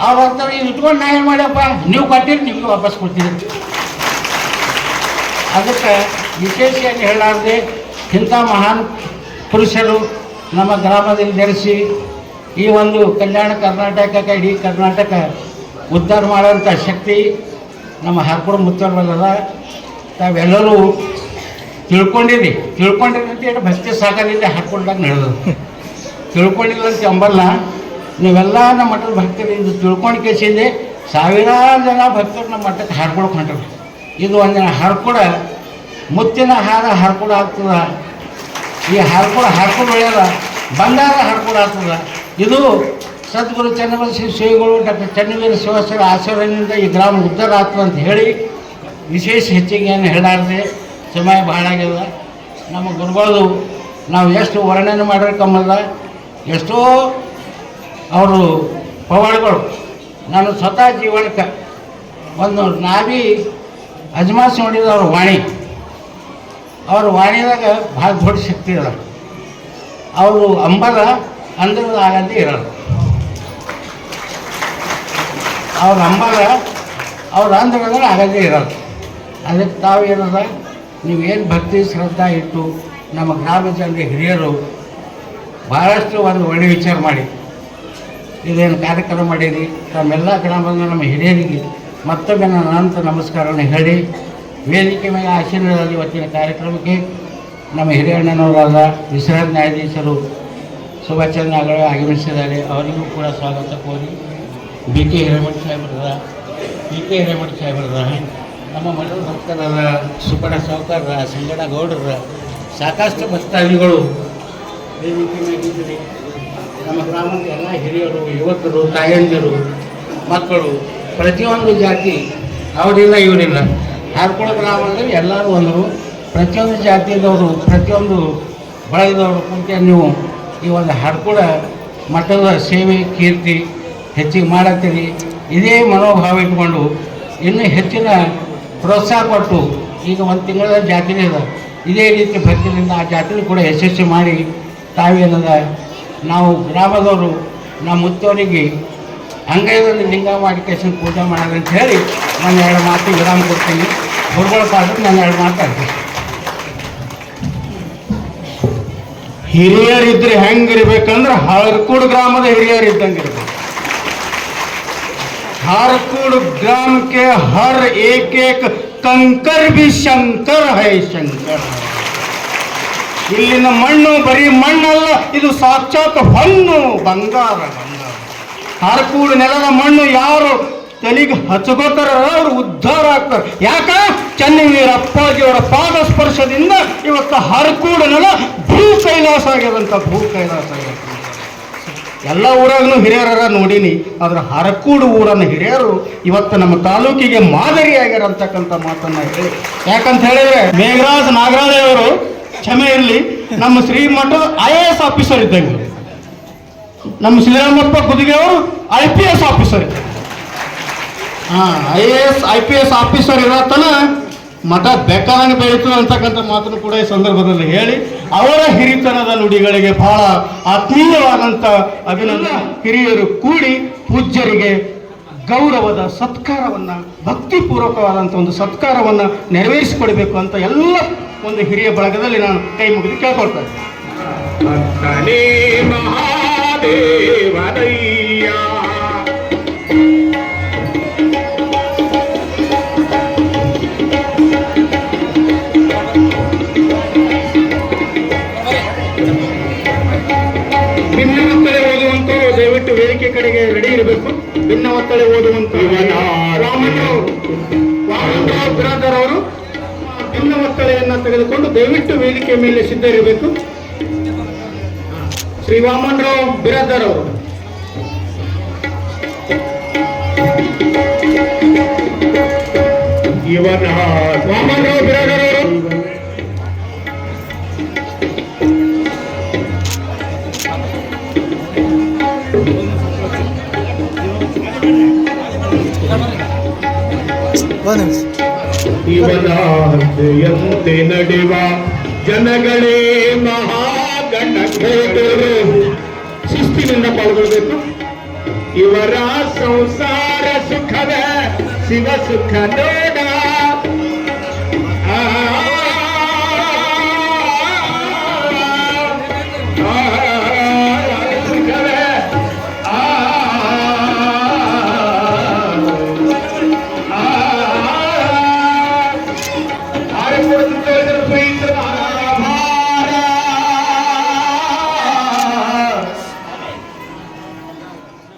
ಅವ್ರು ಅಂತಾರೆ ಇದು ಇಟ್ಕೊಂಡು ನಾ ಏನು ಮಾಡ್ಯಪ್ಪ, ನೀವು ಕೊಟ್ಟಿರಿ ನಿಮಗೆ ವಾಪಸ್ ಕೊಡ್ತೀರಿ. ಅದಕ್ಕೆ ವಿಶೇಷವಾಗಿ ಹೇಳಾರ್ದೆ ಇಂಥ ಮಹಾನ್ ಪುರುಷರು ನಮ್ಮ ಗ್ರಾಮದಲ್ಲಿ ಜನಿಸಿ ಈ ಒಂದು ಕಲ್ಯಾಣ ಕರ್ನಾಟಕಕ್ಕೆ, ಇಡೀ ಕರ್ನಾಟಕ ಉದ್ಧಾರ ಮಾಡೋಂಥ ಶಕ್ತಿ ನಮ್ಮ ಹಾರ್ಕೂಡ ಮುತ್ತವರಲ್ಲ. ತಾವೆಲ್ಲರೂ ತಿಳ್ಕೊಂಡಿರಿ ಅಂತ ಭಕ್ತಿ ಸಾಗರದಿಂದ ಹಾರ್ಕೊಂಡಾಗ ನಡೆದದು. ತಿಳ್ಕೊಂಡಿಲ್ಲ ಅಂತ ಅಂಬಲ್ಲ. ನೀವೆಲ್ಲ ನಮ್ಮ ಮಠದ ಭಕ್ತರು ಇದು ತಿಳ್ಕೊಂಡು ಕೇಸಿಂದೆ ಸಾವಿರಾರು ಜನ ಭಕ್ತರು ನಮ್ಮ ಮಠಕ್ಕೆ ಹಾರ್ಕೊಳಕ್ಕೆ ಹೊಂಟರು. ಇದು ಒಂದಿನ ಹಾರ್ಕೂಡ ಮುತ್ತಿನ ಹಾರ ಹಾರ್ಕೂಡ ಆಗ್ತದ. ಈ ಹಾರ್ಕೂಡ ಒಳ್ಳೆಯದ ಬಂಗಾರ ಹಾರ್ಕೂಡ ಆಗ್ತದ. ಇದು ಸದ್ಗುರು ಚನ್ನಬಸವೇಶ್ವರ ಶ್ರೀಗಳು ಡಾಕ್ಟರ್ ಚನ್ನವೀರ ಶಿವಸರ ಆಶೀರ್ವಾದದಿಂದ ಈ ಗ್ರಾಮ ಉದ್ಧಾರ ಆಗ್ತದೆ ಅಂತ ಹೇಳಿ ವಿಶೇಷ ಹೆಚ್ಚಿಗೆ ಏನು ಹೇಳಾರ್ದೆ ಸಮಯ ಭಾಳ ಆಗ್ಯದ. ನಮ್ಮ ಗುರುಗಳು ನಾವು ಎಷ್ಟು ವರ್ಣನೆ ಮಾಡ್ರೆ ಕಮ್ಮಲ್ಲ. ಎಷ್ಟೋ ಅವರು ಪವಾಡಗಳು ನಾನು ಸ್ವತಃ ಜೀವನಕ್ಕೆ ಒಂದು ನಾಭಿ ಅಜಮಾಸ್ ನೋಡಿದ ಅವ್ರ ವಾಣಿದಾಗ ಭಾಳ ದೊಡ್ಡ ಶಕ್ತಿ ಅದ. ಅವರು ಅಂಬಲ ಅಂದ್ರದ ಆಗಂತೆ ಇರೋದು. ಅವ್ರ ಅಂಬಲ ಅವ್ರ ಅಂದ್ರದಾಗ ಆಗಂತೆ ಇರೋದು. ಅದಕ್ಕೆ ತಾವೇನದ ನೀವೇನು ಭಕ್ತಿ ಶ್ರದ್ಧಾ ಇಟ್ಟು ನಮ್ಮ ಗ್ರಾಮ ಜನರಿಗೆ ಹಿರಿಯರು ಭಾಳಷ್ಟು ಒಂದು ಒಳ್ಳೆಯ ವಿಚಾರ ಮಾಡಿ ಇದೇನು ಕಾರ್ಯಕ್ರಮ ಮಾಡೀರಿ. ತಮ್ಮೆಲ್ಲ ಗ್ರಾಮದ ನಮ್ಮ ಹಿರಿಯರಿಗೆ ಮತ್ತೊಮ್ಮೆ ನನ್ನ ಅನಂತ ನಮಸ್ಕಾರವನ್ನು ಹೇಳಿ ವೇದಿಕೆ ಮೇಲೆ ಆಶೀರ್ವಾದ ಇವತ್ತಿನ ಕಾರ್ಯಕ್ರಮಕ್ಕೆ ನಮ್ಮ ಹಿರಿಯಣ್ಣನವರಾದ ವಿಶ್ರಾಂತ ನ್ಯಾಯಾಧೀಶರು ಸುಭಾಷ್ ಚಂದ್ರ ಆಗಮಿಸಿದ್ದಾರೆ. ಅವರಿಗೂ ಕೂಡ ಸ್ವಾಗತ ಕೋರಿ ಬಿ ಕೆ ಹಿರೇಮಠ ಸಾಹೇಬರದ ನಮ್ಮ ಮಠದ ಭಕ್ತರಾದ ಸುಬ್ಬಣ್ಣ ಸಾವುಕಾರರ, ಸಂಗಡ ಗೌಡರ, ಸಾಕಷ್ಟು ಭಕ್ತಾದಿಗಳು ವೇದಿಕೆ ಮೇಲಿದ್ದೀರಿ. ನಮ್ಮ ಗ್ರಾಮದ ಎಲ್ಲ ಹಿರಿಯರು, ಯುವಕರು, ತಾಯಂದಿರು, ಮಕ್ಕಳು, ಪ್ರತಿಯೊಂದು ಜಾತಿ ಅವರಿಲ್ಲ ಇವರಿಲ್ಲ. ಹಾರ್ಕೋಳ ಗ್ರಾಮದಲ್ಲಿ ಎಲ್ಲರೂ ಒಂದರು, ಪ್ರತಿಯೊಂದು ಜಾತಿಯದವರು, ಪ್ರತಿಯೊಂದು ಬಳಗದವರು ಕುಂತ ನೀವು ಈ ಒಂದು ಹಾರ್ಕೋಳ ಮಠದ ಸೇವೆ ಕೀರ್ತಿ ಹೆಚ್ಚಿಗೆ ಮಾಡತ್ತೀರಿ. ಇದೇ ಮನೋಭಾವ ಇಟ್ಕೊಂಡು ಇನ್ನೂ ಹೆಚ್ಚಿನ ಪ್ರೋತ್ಸಾಹ ಕೊಟ್ಟು ಈಗ ಒಂದು ತಿಂಗಳ ಜಾತ್ರೆ ಇದೆ, ಇದೇ ರೀತಿ ಭಕ್ತಿಯಿಂದ ಆ ಜಾತ್ರೆ ಕೂಡ ಯಶಸ್ವಿ ಮಾಡಿ ತಾವೇನದ ನಾವು ಗ್ರಾಮದವರು ನಮ್ಮ ಮುತ್ತವರಿಗೆ ಅಂಗೈದಲ್ಲಿ ಲಿಂಗ ಮಾಡಿಕೇಶನ್ ಪೂಜೆ ಮಾಡೋದಂತ ಹೇಳಿ ನಾನು 2 ಮಾತು ವಿರಾಮ ಕೊಡ್ತೀನಿ. ಗುರುಗಳ ಪಾದಕ್ಕೆ ನಾನು 2 ಮಾತಾಡ್ತೀನಿ. ಹಿರಿಯರಿದ್ರೆ ಹೆಂಗಿರ್ಬೇಕಂದ್ರೆ ಹಾರ್ಕೂಡ್ ಗ್ರಾಮದ ಹಿರಿಯರು ಇದ್ದಂಗೆ ಇರ್ಬೇಕು. हारकुड़ ग्राम के हर एक कंकर भी शंकर है, शंकर है. ಇಲ್ಲಿನ ಮಣ್ಣು ಬರೀ ಮಣ್ಣಲ್ಲ, ಇದು ಸಾಕ್ಷಾತ್ ಹೊನ್ನು, ಬಂಗಾರ. ಹಾರ್ಕೂಡ್ ನೆಲದ ಮಣ್ಣು ಯಾರು ತಲೆಗೆ ಹಚ್ಕೋತಾರ ಅವರು ಉದ್ಧಾರ ಆಗ್ತಾರೆ. ಯಾಕ? ಚನ್ನವೀರ ಅಪ್ಪಾಜಿಯವರ ಪಾದ ಸ್ಪರ್ಶದಿಂದ ಇವತ್ತು ಹಾರ್ಕೂಡ್ ನೆಲ ಭೂ ಕೈಲಾಸ ಆಗ್ಯದಂತ, ಭೂ ಕೈಲಾಸ ಆಗ್ಯದ. ಎಲ್ಲ ಊರಾಗೂ ಹಿರಿಯರ ನೋಡೀನಿ, ಆದ್ರೆ ಹರಕೂಡು ಊರನ್ನ ಹಿರಿಯರು ಇವತ್ತು ನಮ್ಮ ತಾಲೂಕಿಗೆ ಮಾದರಿಯಾಗ್ಯಾರ ಅಂತಕ್ಕಂಥ ಮಾತನ್ನ ಹೇಳಿ. ಯಾಕಂತ ಹೇಳಿದ್ರೆ ಮೇಘರಾಜ್ ನಾಗರಾಜ್ ಅವರು, ಕ್ಷಮೆ ಇರಲಿ, ನಮ್ಮ ಶ್ರೀಮಠದ IAS ಆಫೀಸರ್ ಇದ್ದಂಗೆ, ನಮ್ಮ ಶ್ರೀರಾಮಪ್ಪ ಗುದಿಗೆ ಅವರು IPS ಆಫೀಸರ್ ಇದ್ದ. IAS IPS ಆಫೀಸರ್ ಇರತ್ತನ ಮಠ ಬೇಕಾದಂಗೆ ಬೆಳೀತು ಅಂತಕ್ಕಂಥ ಮಾತನ್ನು ಕೂಡ ಈ ಸಂದರ್ಭದಲ್ಲಿ ಹೇಳಿ, ಅವರ ಹಿರಿತನದ ನುಡಿಗಳಿಗೆ ಬಹಳ ಆತ್ಮೀಯವಾದಂಥ ಅಭಿನಂದನೆ. ಹಿರಿಯರು ಕೂಡಿ ಪೂಜ್ಯರಿಗೆ ಗೌರವದ ಸತ್ಕಾರವನ್ನು, ಭಕ್ತಿಪೂರ್ವಕವಾದಂಥ ಒಂದು ಸತ್ಕಾರವನ್ನು ನೆರವೇರಿಸಿಕೊಡಬೇಕು ಅಂತ ಎಲ್ಲ ಒಂದು ಹಿರಿಯ ಬಳಗದಲ್ಲಿ ನಾನು ಕೈ ಮುಗಿದು ಕೇಳ್ಕೊಳ್ತೇನೆ. ಭಿನ್ನವತ್ತಳೆ ಓದುವಂತವರು ದಯವಿಟ್ಟು ವೇದಿಕೆ ಕಡೆಗೆ ರೆಡಿ ಇರಬೇಕು. ಭಿನ್ನವತ್ತಳೆ ಓದುವಂತ ವಾಮನರಾವ್ ಬಿರಾದರ್ ಅವರು ಭಿನ್ನವತ್ತಳೆಯನ್ನ ತೆಗೆದುಕೊಂಡು ದಯವಿಟ್ಟು ವೇದಿಕೆ ಮೇಲೆ ಸಿದ್ಧ ಇರಬೇಕು. ಶ್ರೀ ವಾಮನರಾವ್ ಬಿರಾದರ್ ಅವರು. ವಾಮನರಾವ್ ಬಿರಾದರ್ ಅವರು ಇವನಂತೆ ನಡೆವ ಜನಗಳೇ ಮಹಾಗಣಗಳು. ಶಿಸ್ತಿನಿಂದ ಪಾಲ್ಗೊಳ್ಬೇಕು. ಇವರ ಸಂಸಾರ ಸುಖದ ಶಿವ ಸುಖ ನೋಡ.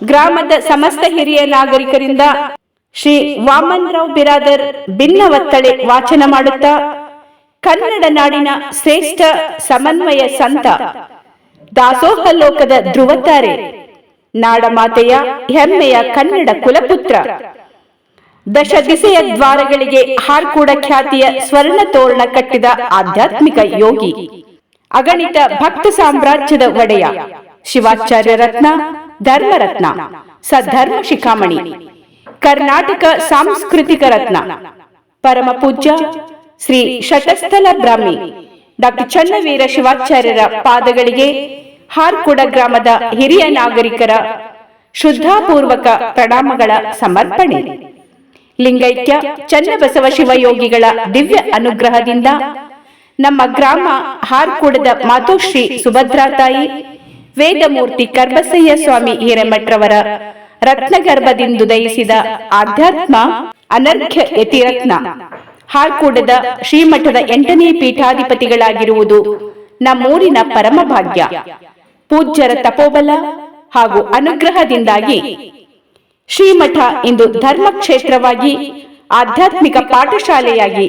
ಗ್ರಾಮದ ಸಮಸ್ತ ಹಿರಿಯ ನಾಗರಿಕರಿಂದ ಶ್ರೀ ವಾಮನರಾವ್ ಬಿರಾದರ್ ಭಿನ್ನವತ್ತಳೆ ವಾಚನ ಮಾಡುತ್ತಾ, ಕನ್ನಡ ನಾಡಿನ ಶ್ರೇಷ್ಠ ಸಮನ್ವಯ ಸಂತ, ದಾಸೋಹ ಲೋಕದ ಧ್ರುವತಾರೆ, ನಾಡಮಾತೆಯ ಹೆಮ್ಮೆಯ ಕನ್ನಡ ಕುಲಪುತ್ರ, ದಶ ದಿಸೆಯ ದ್ವಾರಗಳಿಗೆ ಹಾರ್ಕೂಡ ಖ್ಯಾತಿಯ ಸ್ವರ್ಣ ತೋರಣ ಕಟ್ಟಿದ ಆಧ್ಯಾತ್ಮಿಕ ಯೋಗಿ, ಅಗಣಿತ ಭಕ್ತ ಸಾಮ್ರಾಜ್ಯದ ಒಡೆಯ, ಶಿವಾಚಾರ್ಯ ರತ್ನ, ಧರ್ಮರತ್ನ, ಸದ್ಧರ್ಮ ಶಿಖಾಮಣಿ, ಕರ್ನಾಟಕ ಸಾಂಸ್ಕೃತಿಕ ರತ್ನ, ಪರಮ ಪೂಜ್ಯ ಶ್ರೀ ಶತಸ್ಥಲ ಬ್ರಾಹ್ಮಿ ಡಾಕ್ಟರ್ ಚನ್ನವೀರ ಶಿವಾಚಾರ್ಯರ ಪಾದಗಳಿಗೆ ಹಾರ್ಕೂಡ ಗ್ರಾಮದ ಹಿರಿಯ ನಾಗರಿಕರ ಶುದ್ಧಾಪೂರ್ವಕ ಪ್ರಣಾಮಗಳ ಸಮರ್ಪಣೆ. ಲಿಂಗೈಕ್ಯ ಚನ್ನಬಸವ ಶಿವಯೋಗಿಗಳ ದಿವ್ಯ ಅನುಗ್ರಹದಿಂದ ನಮ್ಮ ಗ್ರಾಮ ಹಾರ್ಕೂಡದ ಮಾತೋಶ್ರೀ ಸುಭದ್ರಾತಾಯಿ, ವೇದಮೂರ್ತಿ ಕರ್ಬಸಯ್ಯ ಸ್ವಾಮಿ ಹಿರೇಮಠರವರ ರತ್ನಗರ್ಭದಿಂದುದಯಿಸಿದ ಆಧ್ಯಾತ್ಮ ಅನರ್ಘ್ಯ ಯತಿರತ್ನ ಹಾರ್ಕೂಡದ ಶ್ರೀಮಠದ 8ನೇ ಪೀಠಾಧಿಪತಿಗಳಾಗಿರುವುದು ನಮ್ಮೂರಿನ ಪರಮ ಭಾಗ್ಯ. ಪೂಜ್ಯರ ತಪೋಬಲ ಹಾಗೂ ಅನುಗ್ರಹದಿಂದಾಗಿ ಶ್ರೀಮಠ ಇಂದು ಧರ್ಮಕ್ಷೇತ್ರವಾಗಿ, ಆಧ್ಯಾತ್ಮಿಕ ಪಾಠಶಾಲೆಯಾಗಿ,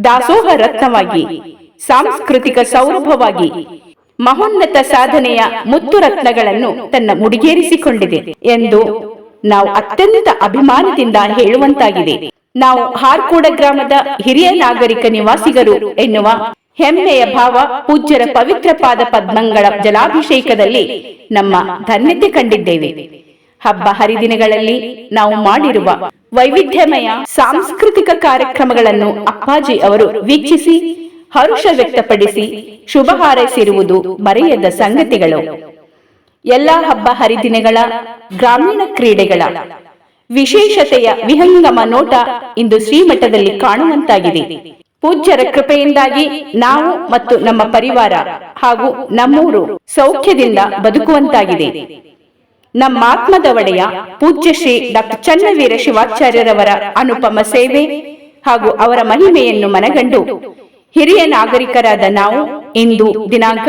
ದಾಸೋಹ ರತ್ನವಾಗಿ ಸಾಂಸ್ಕೃತಿಕ ಸೌರಭವಾಗಿ ಮಹೋನ್ನತ ಸಾಧನೆಯ ಮುತ್ತುರತ್ನಗಳನ್ನು ತನ್ನ ಮುಡಿಗೇರಿಸಿಕೊಂಡಿದೆ ಎಂದು ನಾವು ಅತ್ಯಂತ ಅಭಿಮಾನದಿಂದ ಹೇಳುವಂತಾಗಿದೆ. ನಾವು ಹಾರ್ಕೂಡ ಗ್ರಾಮದ ಹಿರಿಯ ನಾಗರಿಕ ನಿವಾಸಿಗರು ಎನ್ನುವ ಹೆಮ್ಮೆಯ ಭಾವ ಪೂಜ್ಯರ ಪವಿತ್ರ ಪಾದ ಪದ್ಮಗಳ ಜಲಾಭಿಷೇಕದಲ್ಲಿ ನಮ್ಮ ಧನ್ಯತೆ ಕಂಡಿದ್ದೇವೆ. ಹಬ್ಬ ಹರಿದಿನಗಳಲ್ಲಿ ನಾವು ಮಾಡಿರುವ ವೈವಿಧ್ಯಮಯ ಸಾಂಸ್ಕೃತಿಕ ಕಾರ್ಯಕ್ರಮಗಳನ್ನು ಅಪ್ಪಾಜಿ ಅವರು ವೀಕ್ಷಿಸಿ ಹರ್ಷ ವ್ಯಕ್ತಪಡಿಸಿ ಶುಭ ಹಾರೈಸಿರುವುದು ಮರೆಯದ ಸಂಗತಿಗಳು. ಎಲ್ಲಾ ಹಬ್ಬ ಹರಿದಿನಗಳ ಗ್ರಾಮೀಣ ಕ್ರೀಡೆಗಳ ವಿಶೇಷತೆಯ ವಿಹಂಗಮ ನೋಟ ಇಂದು ಶ್ರೀಮಠದಲ್ಲಿ ಕಾಣುವಂತಾಗಿದೆ. ಪೂಜ್ಯರ ಕೃಪೆಯಿಂದಾಗಿ ನಾವು ಮತ್ತು ನಮ್ಮ ಪರಿವಾರ ಹಾಗೂ ನಮ್ಮೂರು ಸೌಖ್ಯದಿಂದ ಬದುಕುವಂತಾಗಿದೆ. ನಮ್ಮಾತ್ಮದ ಒಡೆಯ ಪೂಜ್ಯ ಶ್ರೀ ಡಾಕ್ಟರ್ ಚನ್ನವೀರ ಶಿವಾಚಾರ್ಯರವರ ಅನುಪಮ ಸೇವೆ ಹಾಗೂ ಅವರ ಮಹಿಮೆಯನ್ನು ಮನಗಂಡು ಹಿರಿಯ ನಾಗರಿಕರಾದ ನಾವು ಇಂದು ದಿನಾಂಕ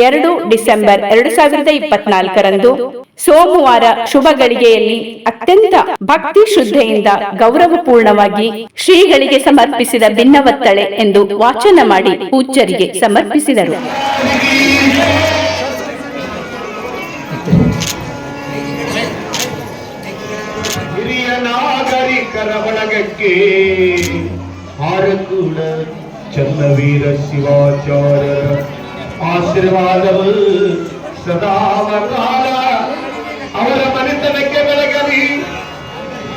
2 ಡಿಸೆಂಬರ್ 2024ರಂದು ಸೋಮವಾರ ಶುಭ ಗಳಿಗೆಯಲ್ಲಿ ಅತ್ಯಂತ ಭಕ್ತಿ ಶ್ರದ್ಧೆಯಿಂದ ಗೌರವಪೂರ್ಣವಾಗಿ ಶ್ರೀಗಳಿಗೆ ಸಮರ್ಪಿಸಿದ ಭಿನ್ನವತ್ತಳೆ ಎಂದು ವಾಚನ ಮಾಡಿ ಪೂಜ್ಯರಿಗೆ ಸಮರ್ಪಿಸಿದರು. ಹಿರಿಯ ನಾಗರಿಕರ ಬಳಗಕ್ಕೆ ಹಾರಕೂಡ ಚನ್ನವೀರ ಶಿವಾಚಾರ್ಯರ ಆಶೀರ್ವಾದವು ಸದಾಕಾಲ ಅವರ ಮನೆತನಕ್ಕೆ ಬೆಳಗಲಿ.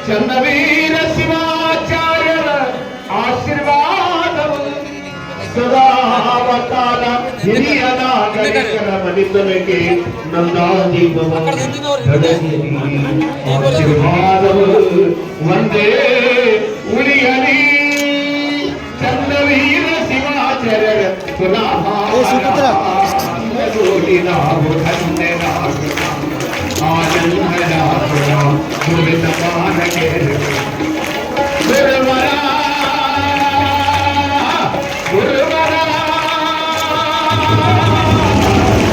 ಚನ್ನವೀರ ಶಿವಾಚಾರ್ಯರ ಆಶೀರ್ವಾದವು ಸದಾಕಾಲ ಹಿರಿಯ ನಾಗರಿಕರ ಮನೆತನಕ್ಕೆ ನಂದಾದೀಪವ ಬೆಳಗಲಿ. ಆಶೀರ್ವಾದವು ಒಂದೇ ಉಳಿಯಲಿ. ಚನ್ನವೀರ ಶಿವಾಚಾರ್ಯರ ಪುನಃ ನಾವು ಧನ್ಯರಾಗೋಣ. ಆನಂದರಾಗೋಣ. ಗುರುವಿನ ಪಾದಕ್ಕೆ ಗುರುವರ ಗುರುವರ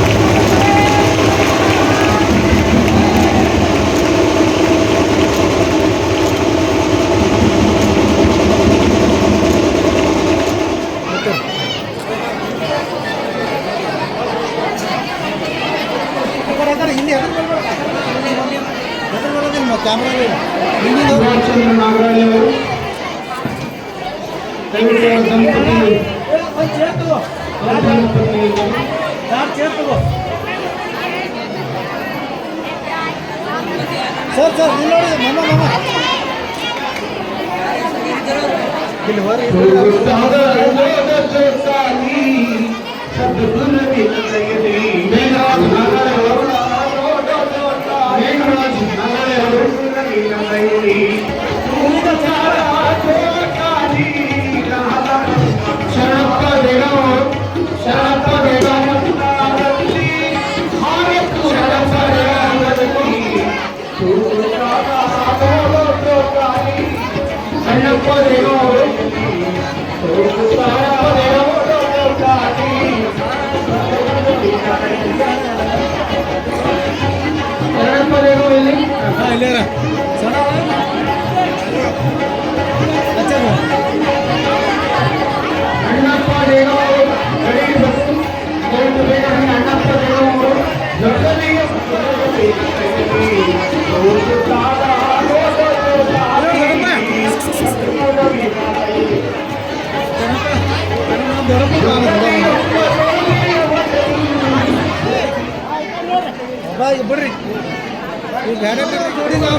ಶಿವಾಚಾರ್ಯ ನಾಗರಾಜ್ ಅವರು ಬರ್ರಿ ಬೇರೆ ಜೋಡಿ ನಾವು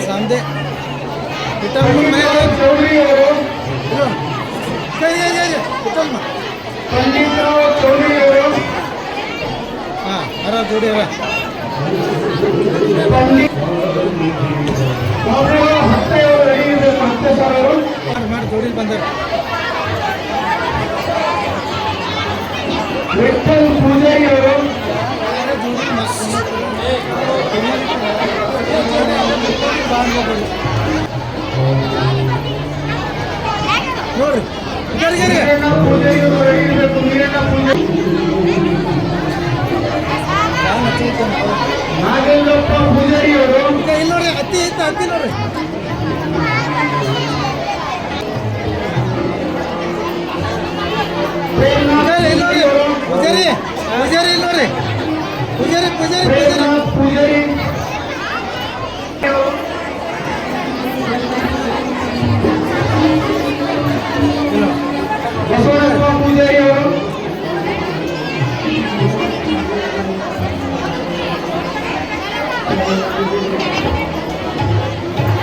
ಸಾಂದೆ ಹಾಂ ಜೋಡಿ ಮಾಡಿ ಜೋಡಿ ಬಂದರು ಪೂಜಾರಿ ಅವರು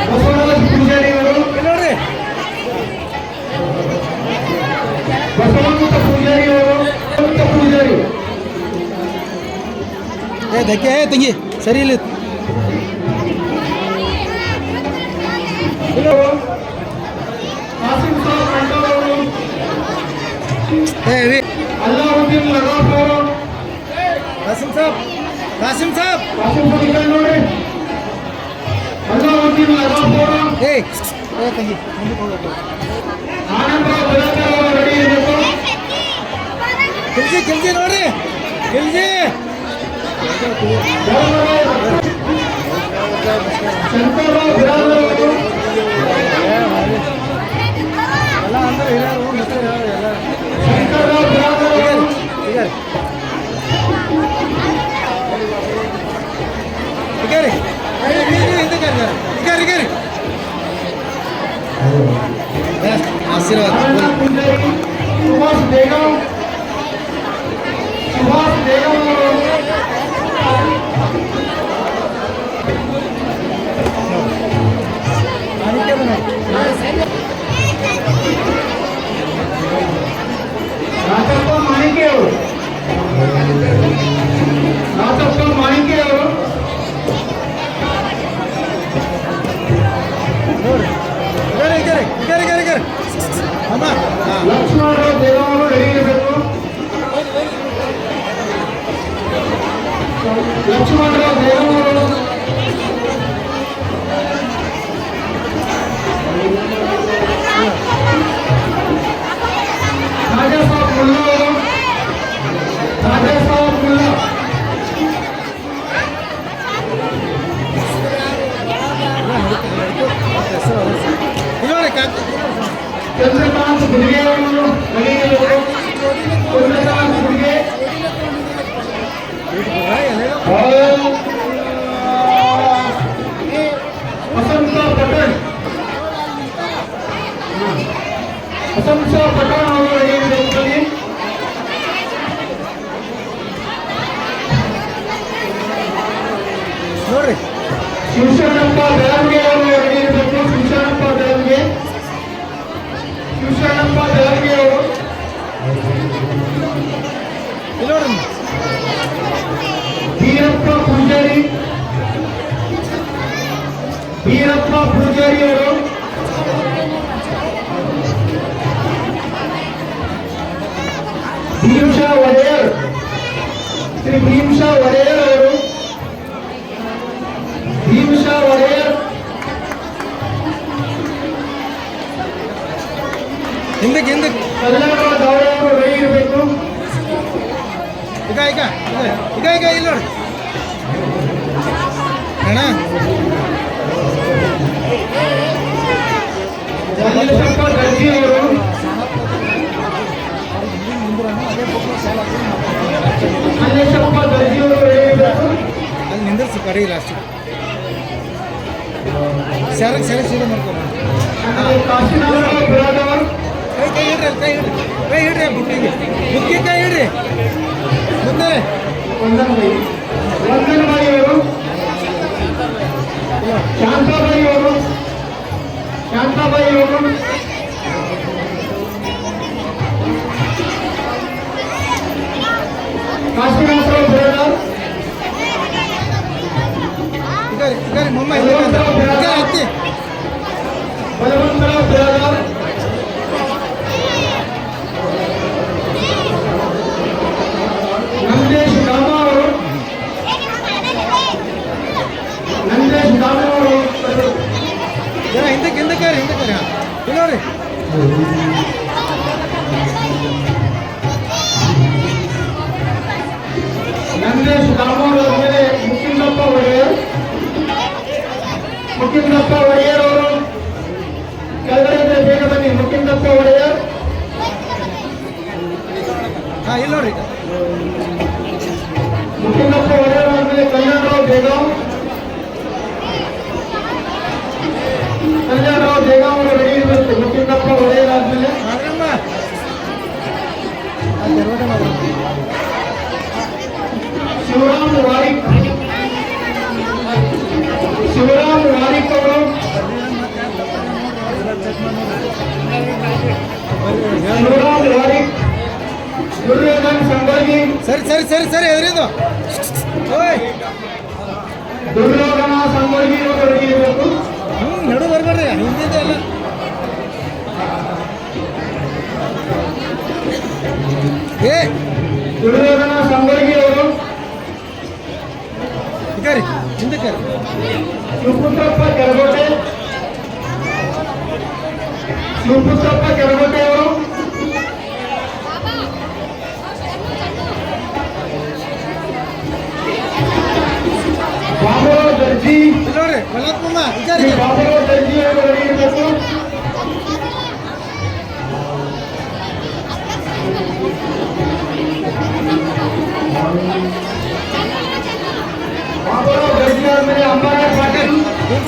ಬಸವರಾಜ ಪೂಜಾರಿ ಅವರು, ಇಲ್ಲಿ ನೋಡ್ರಿ. ಬಸವಂತ ಪೂಜಾರಿ ಅವರು, ಬಸವಂತ ಪೂಜಾರಿ, ಏ ಧಕ್ಕೆ ತಂಗಿ ಸರಿ ಇಲ್ಲಿ. ಕಾಸಿಂ ಸಾಬ್ ಮಂಡಲ್ ಅವರು, ಏ ವಿ ಅಲ್ಲಾವುದ್ದೀನ್ ಲಗಾಫ್ ಅವರು, ಕಾಸಿಂ ಸಾಬ್ ಕಾಸಿಂ ಸಾಬ್ ಕಾಸಿಂ ಸಾಬ್ ಇದ್ದಾರೆ ನೋಡಿ, ಅಲ್ಲಾವುದ್ದೀನ್ ಲಗಾಫ್ ಅವರು, ಏ ಏ ತಂಗಿ ಮುಂದಕ್ಕೆ ಹೋಗ್ಬೇಕು. ಆನಂದರಾವ್ ಬಿರಾದರ್ ಅವರು ರೆಡಿ ಇರಬೇಕು. ಕೆಲ್ಸಿ ನೋಡ್ರಿ ಕೆಲ್ಸಿ. ಶಂಕರರಾವ್ ಬಿರಾದರ್ ಅವರು, ಎಲ್ಲ ಅಂದ್ರೆ ಹಿರಿಯರು ಮತ್ತೆ ಎಲ್ಲ ಶಂಕರರಾವ್ ಬಿರಾದರ್ ಅವರು, ಈಗ ಹಿಂದೆ ಕರೀರಿ. ಆಶೀರ್ವಾದ ನಾರಾಯಣ ಪೂಜಾರಿ, ಸುಭಾಷ್ ಬೇಗಂ, ಸುಭಾಷ್ ಬೇಗಂ ಅವರು, ರಾಜಪ್ಪ ಮಾಣಿಕೆ ಅವರು, ರಾಜಪ್ಪ ಮಾಣಿಕೆ ಅವರು, ಅಮ್ಮ ಲಕ್ಷ್ಮಣರಾವ್ ದೇಗಾವ್ ಅವರು ರೆಡಿ ಇರಬೇಕು. ಲಕ್ಷ್ಮಣರಾವ್ ದೇಗಾವ್ ಅವರು, ರಾಜಾ ಸಾಬ್ ಮುಲ್ಲಾ ಅವರು, ರಾಜಾ ಸಾಬ್ ಮುಲ್ಲಾ, ಚಂದ್ರಕಾಂತ್ ಗುಡಿಗೆ ಅವರು ರೆಡಿ ಇರಬೇಕು. ಚಂದ್ರಕಾಂತ್ ಗುಡಿಗೆ, ವಸಂತ ಪಟೇಲ್, ವಸಂತ ಪಟೇಲ್ ಅವರು ರೆಡಿ ಇರಬೇಕು. ನೋಡ್ರಿ ಶಿವಶರಣಪ್ಪ ಬೆಳಗ್ಗೆ ಅವರು ರೆಡಿ ಇರಬೇಕು. ಶಿವಶರಣಪ್ಪ ಬೆಳಗ್ಗೆ, ಶಿವಶರಣಪ್ಪ ಬೆಳಗ್ಗೆ ಅವರು, ಇಲ್ಲಿ ನೋಡ್ರಿ. ವೀರಪ್ಪ ಪೂಜಾರಿ, ವೀರಪ್ಪ ಪೂಜಾರಿ ಅವರು, ಭೀಮಶಾ ಒಡೆಯರ್, ಶ್ರೀ ಭೀಮಶಾ ಒಡೆಯರ್ ಅವರು, ಭೀಮಶಾ ಒಡೆಯರ್, ಹಿಂದಕ್ಕೆ ಕಲ್ಯಾಣರಾವ್ ದಾವಡೆ ಅವರು ರೆಡಿ ಇರಬೇಕು. ಈಗ ಇಲ್ಲಿ ನೋಡ್ರಿ ಅಣ್ಣ. ಮಲ್ಲೇಶಪ್ಪ ದರ್ಜಿ ಅವರು, ಮಲ್ಲೇಶಪ್ಪ ದರ್ಜಿ ಅವರು ರೆಡಿ ಇರಬೇಕು. ಅಲ್ಲಿ ನಿಂದಿರ್ಸಿ ಕಡೆಗೆ ಲಾಸ್ಟ್ ಸರಕ್ ಸೀದಾ ಮಾಡ್ಕೊಂಡು ಕಾಶಿನಾಥರಾವ್ ಬಿರಾದರ್, ಕೈ ಹಿಡ್ರಿ ಬುಕ್ಕಿಗೆ ಕೈ ಹಿಡ್ರಿ ಮುಂದೆ. ವಂದನಬಾಯಿ ಅವರು, ಶಾಂತಾಬಾಯಿ ಅವರು, ಶಾಂತಾಬಾಯಿ ಅವರು, ಕಾಶಿನಾಥರಾವ್ ಬಿರಾದರ್, ಈಗ ಮೊಮ್ಮ ಹತ್ತಿ ಬಲವಂತರಾವ್ ಬಿರಾದರ್, ನಂದೇಶ್ ದಾಮ ಅವರು, ನಂದೇಶ್ ದಾಮ ಅವರು, ಜನ ಹಿಂದಕ್ಕೆ ಇಲ್ಲಿ ನೋಡ್ರಿ. ನಂದೇಶ್ ದಾಮ ಅವರ ಮೇಲೆ ಮುಕಿಂದಪ್ಪ ಒಡೆಯರ್, ಮುಕಿಂದಪ್ಪ ಒಡೆಯರ್ ಅವರು ಕೆಳಗಡೆ ಬೇಗ ಬನ್ನಿ. ಮುಕಿಂದಪ್ಪ ಒಡೆಯರ್, ಹಾಂ ಇಲ್ಲಿ ನೋಡ್ರಿ. ಮುಕಿಂದಪ್ಪ ಒಡೆಯರ್ ಆದ್ಮೇಲೆ ಕಲ್ಯಾಣರಾವ್ ದೇಗಾವ್, ಕಲ್ಯಾಣರಾವ್ ದೇಗಾವ್ ಅವರು ರೆಡಿ ಇರಬೇಕು. ಮುಕಿಂದಪ್ಪ ಒಡೆಯರ್ ಆದ್ಮೇಲೆ ಮಾಡ್ರಮ್ಮ ಅಲ್ಲಿ ದರ್ವಾಜ ಮಾಡ್ರಿ. ಶಿವರಾಮ್ ವಾರಿಕ್, ಶಿವರಾಮ್ ವಾರಿಕ್ ಅವರು, ಶಿವರಾಮ್ ವಾರಿಕ್, ದುರ್ಯೋಧನ್ ಸಂಗೊಳ್ಳಿ, ಸರಿ ಸರಿ ಸರಿ ಸರಿ ಎದುರಿದು ಓಯ್ ದುರ್ಯೋಧನ ಸಂಗೊಳ್ಳಿ ಅವರು ಹಿಡಿಯಬೇಕು. ನಡು ಬರ್ಬೇಡ್ರಿ ಹಿಂದಿಂದ ಎಲ್ಲ ಏ ದುರ್ಯೋಧನ ಸಂಗೊಳ್ಳಿ ಅವರು, ಇಕಾರಿ ಹಿಂದಕ್ಕೆ ಶಿವಪುತ್ರಪ್ಪ ಕೆರಗೋಟೆ, ಶಿವಪುತ್ರಪ್ಪ ಕೆರಗೋಟೆ ಅವರು, ಬಾಬುರಾವ್ ದರ್ಜಿ, ನೋಡ್ರಿ ಮಲ್ಲಪ್ಪಮ್ಮ ಇಕಾರಿ ಶ್ರೀ ಬಾಬುರಾವ್ ದರ್ಜಿ ಅವರು ಹಿಡಿಯಬೇಕು. ಬಾಬುರಾವ್ ದರ್ಜಿ ಆದ್ಮೇಲೆ ಅಂಬಾರಾಯ್ ಪಾಟೀಲ್,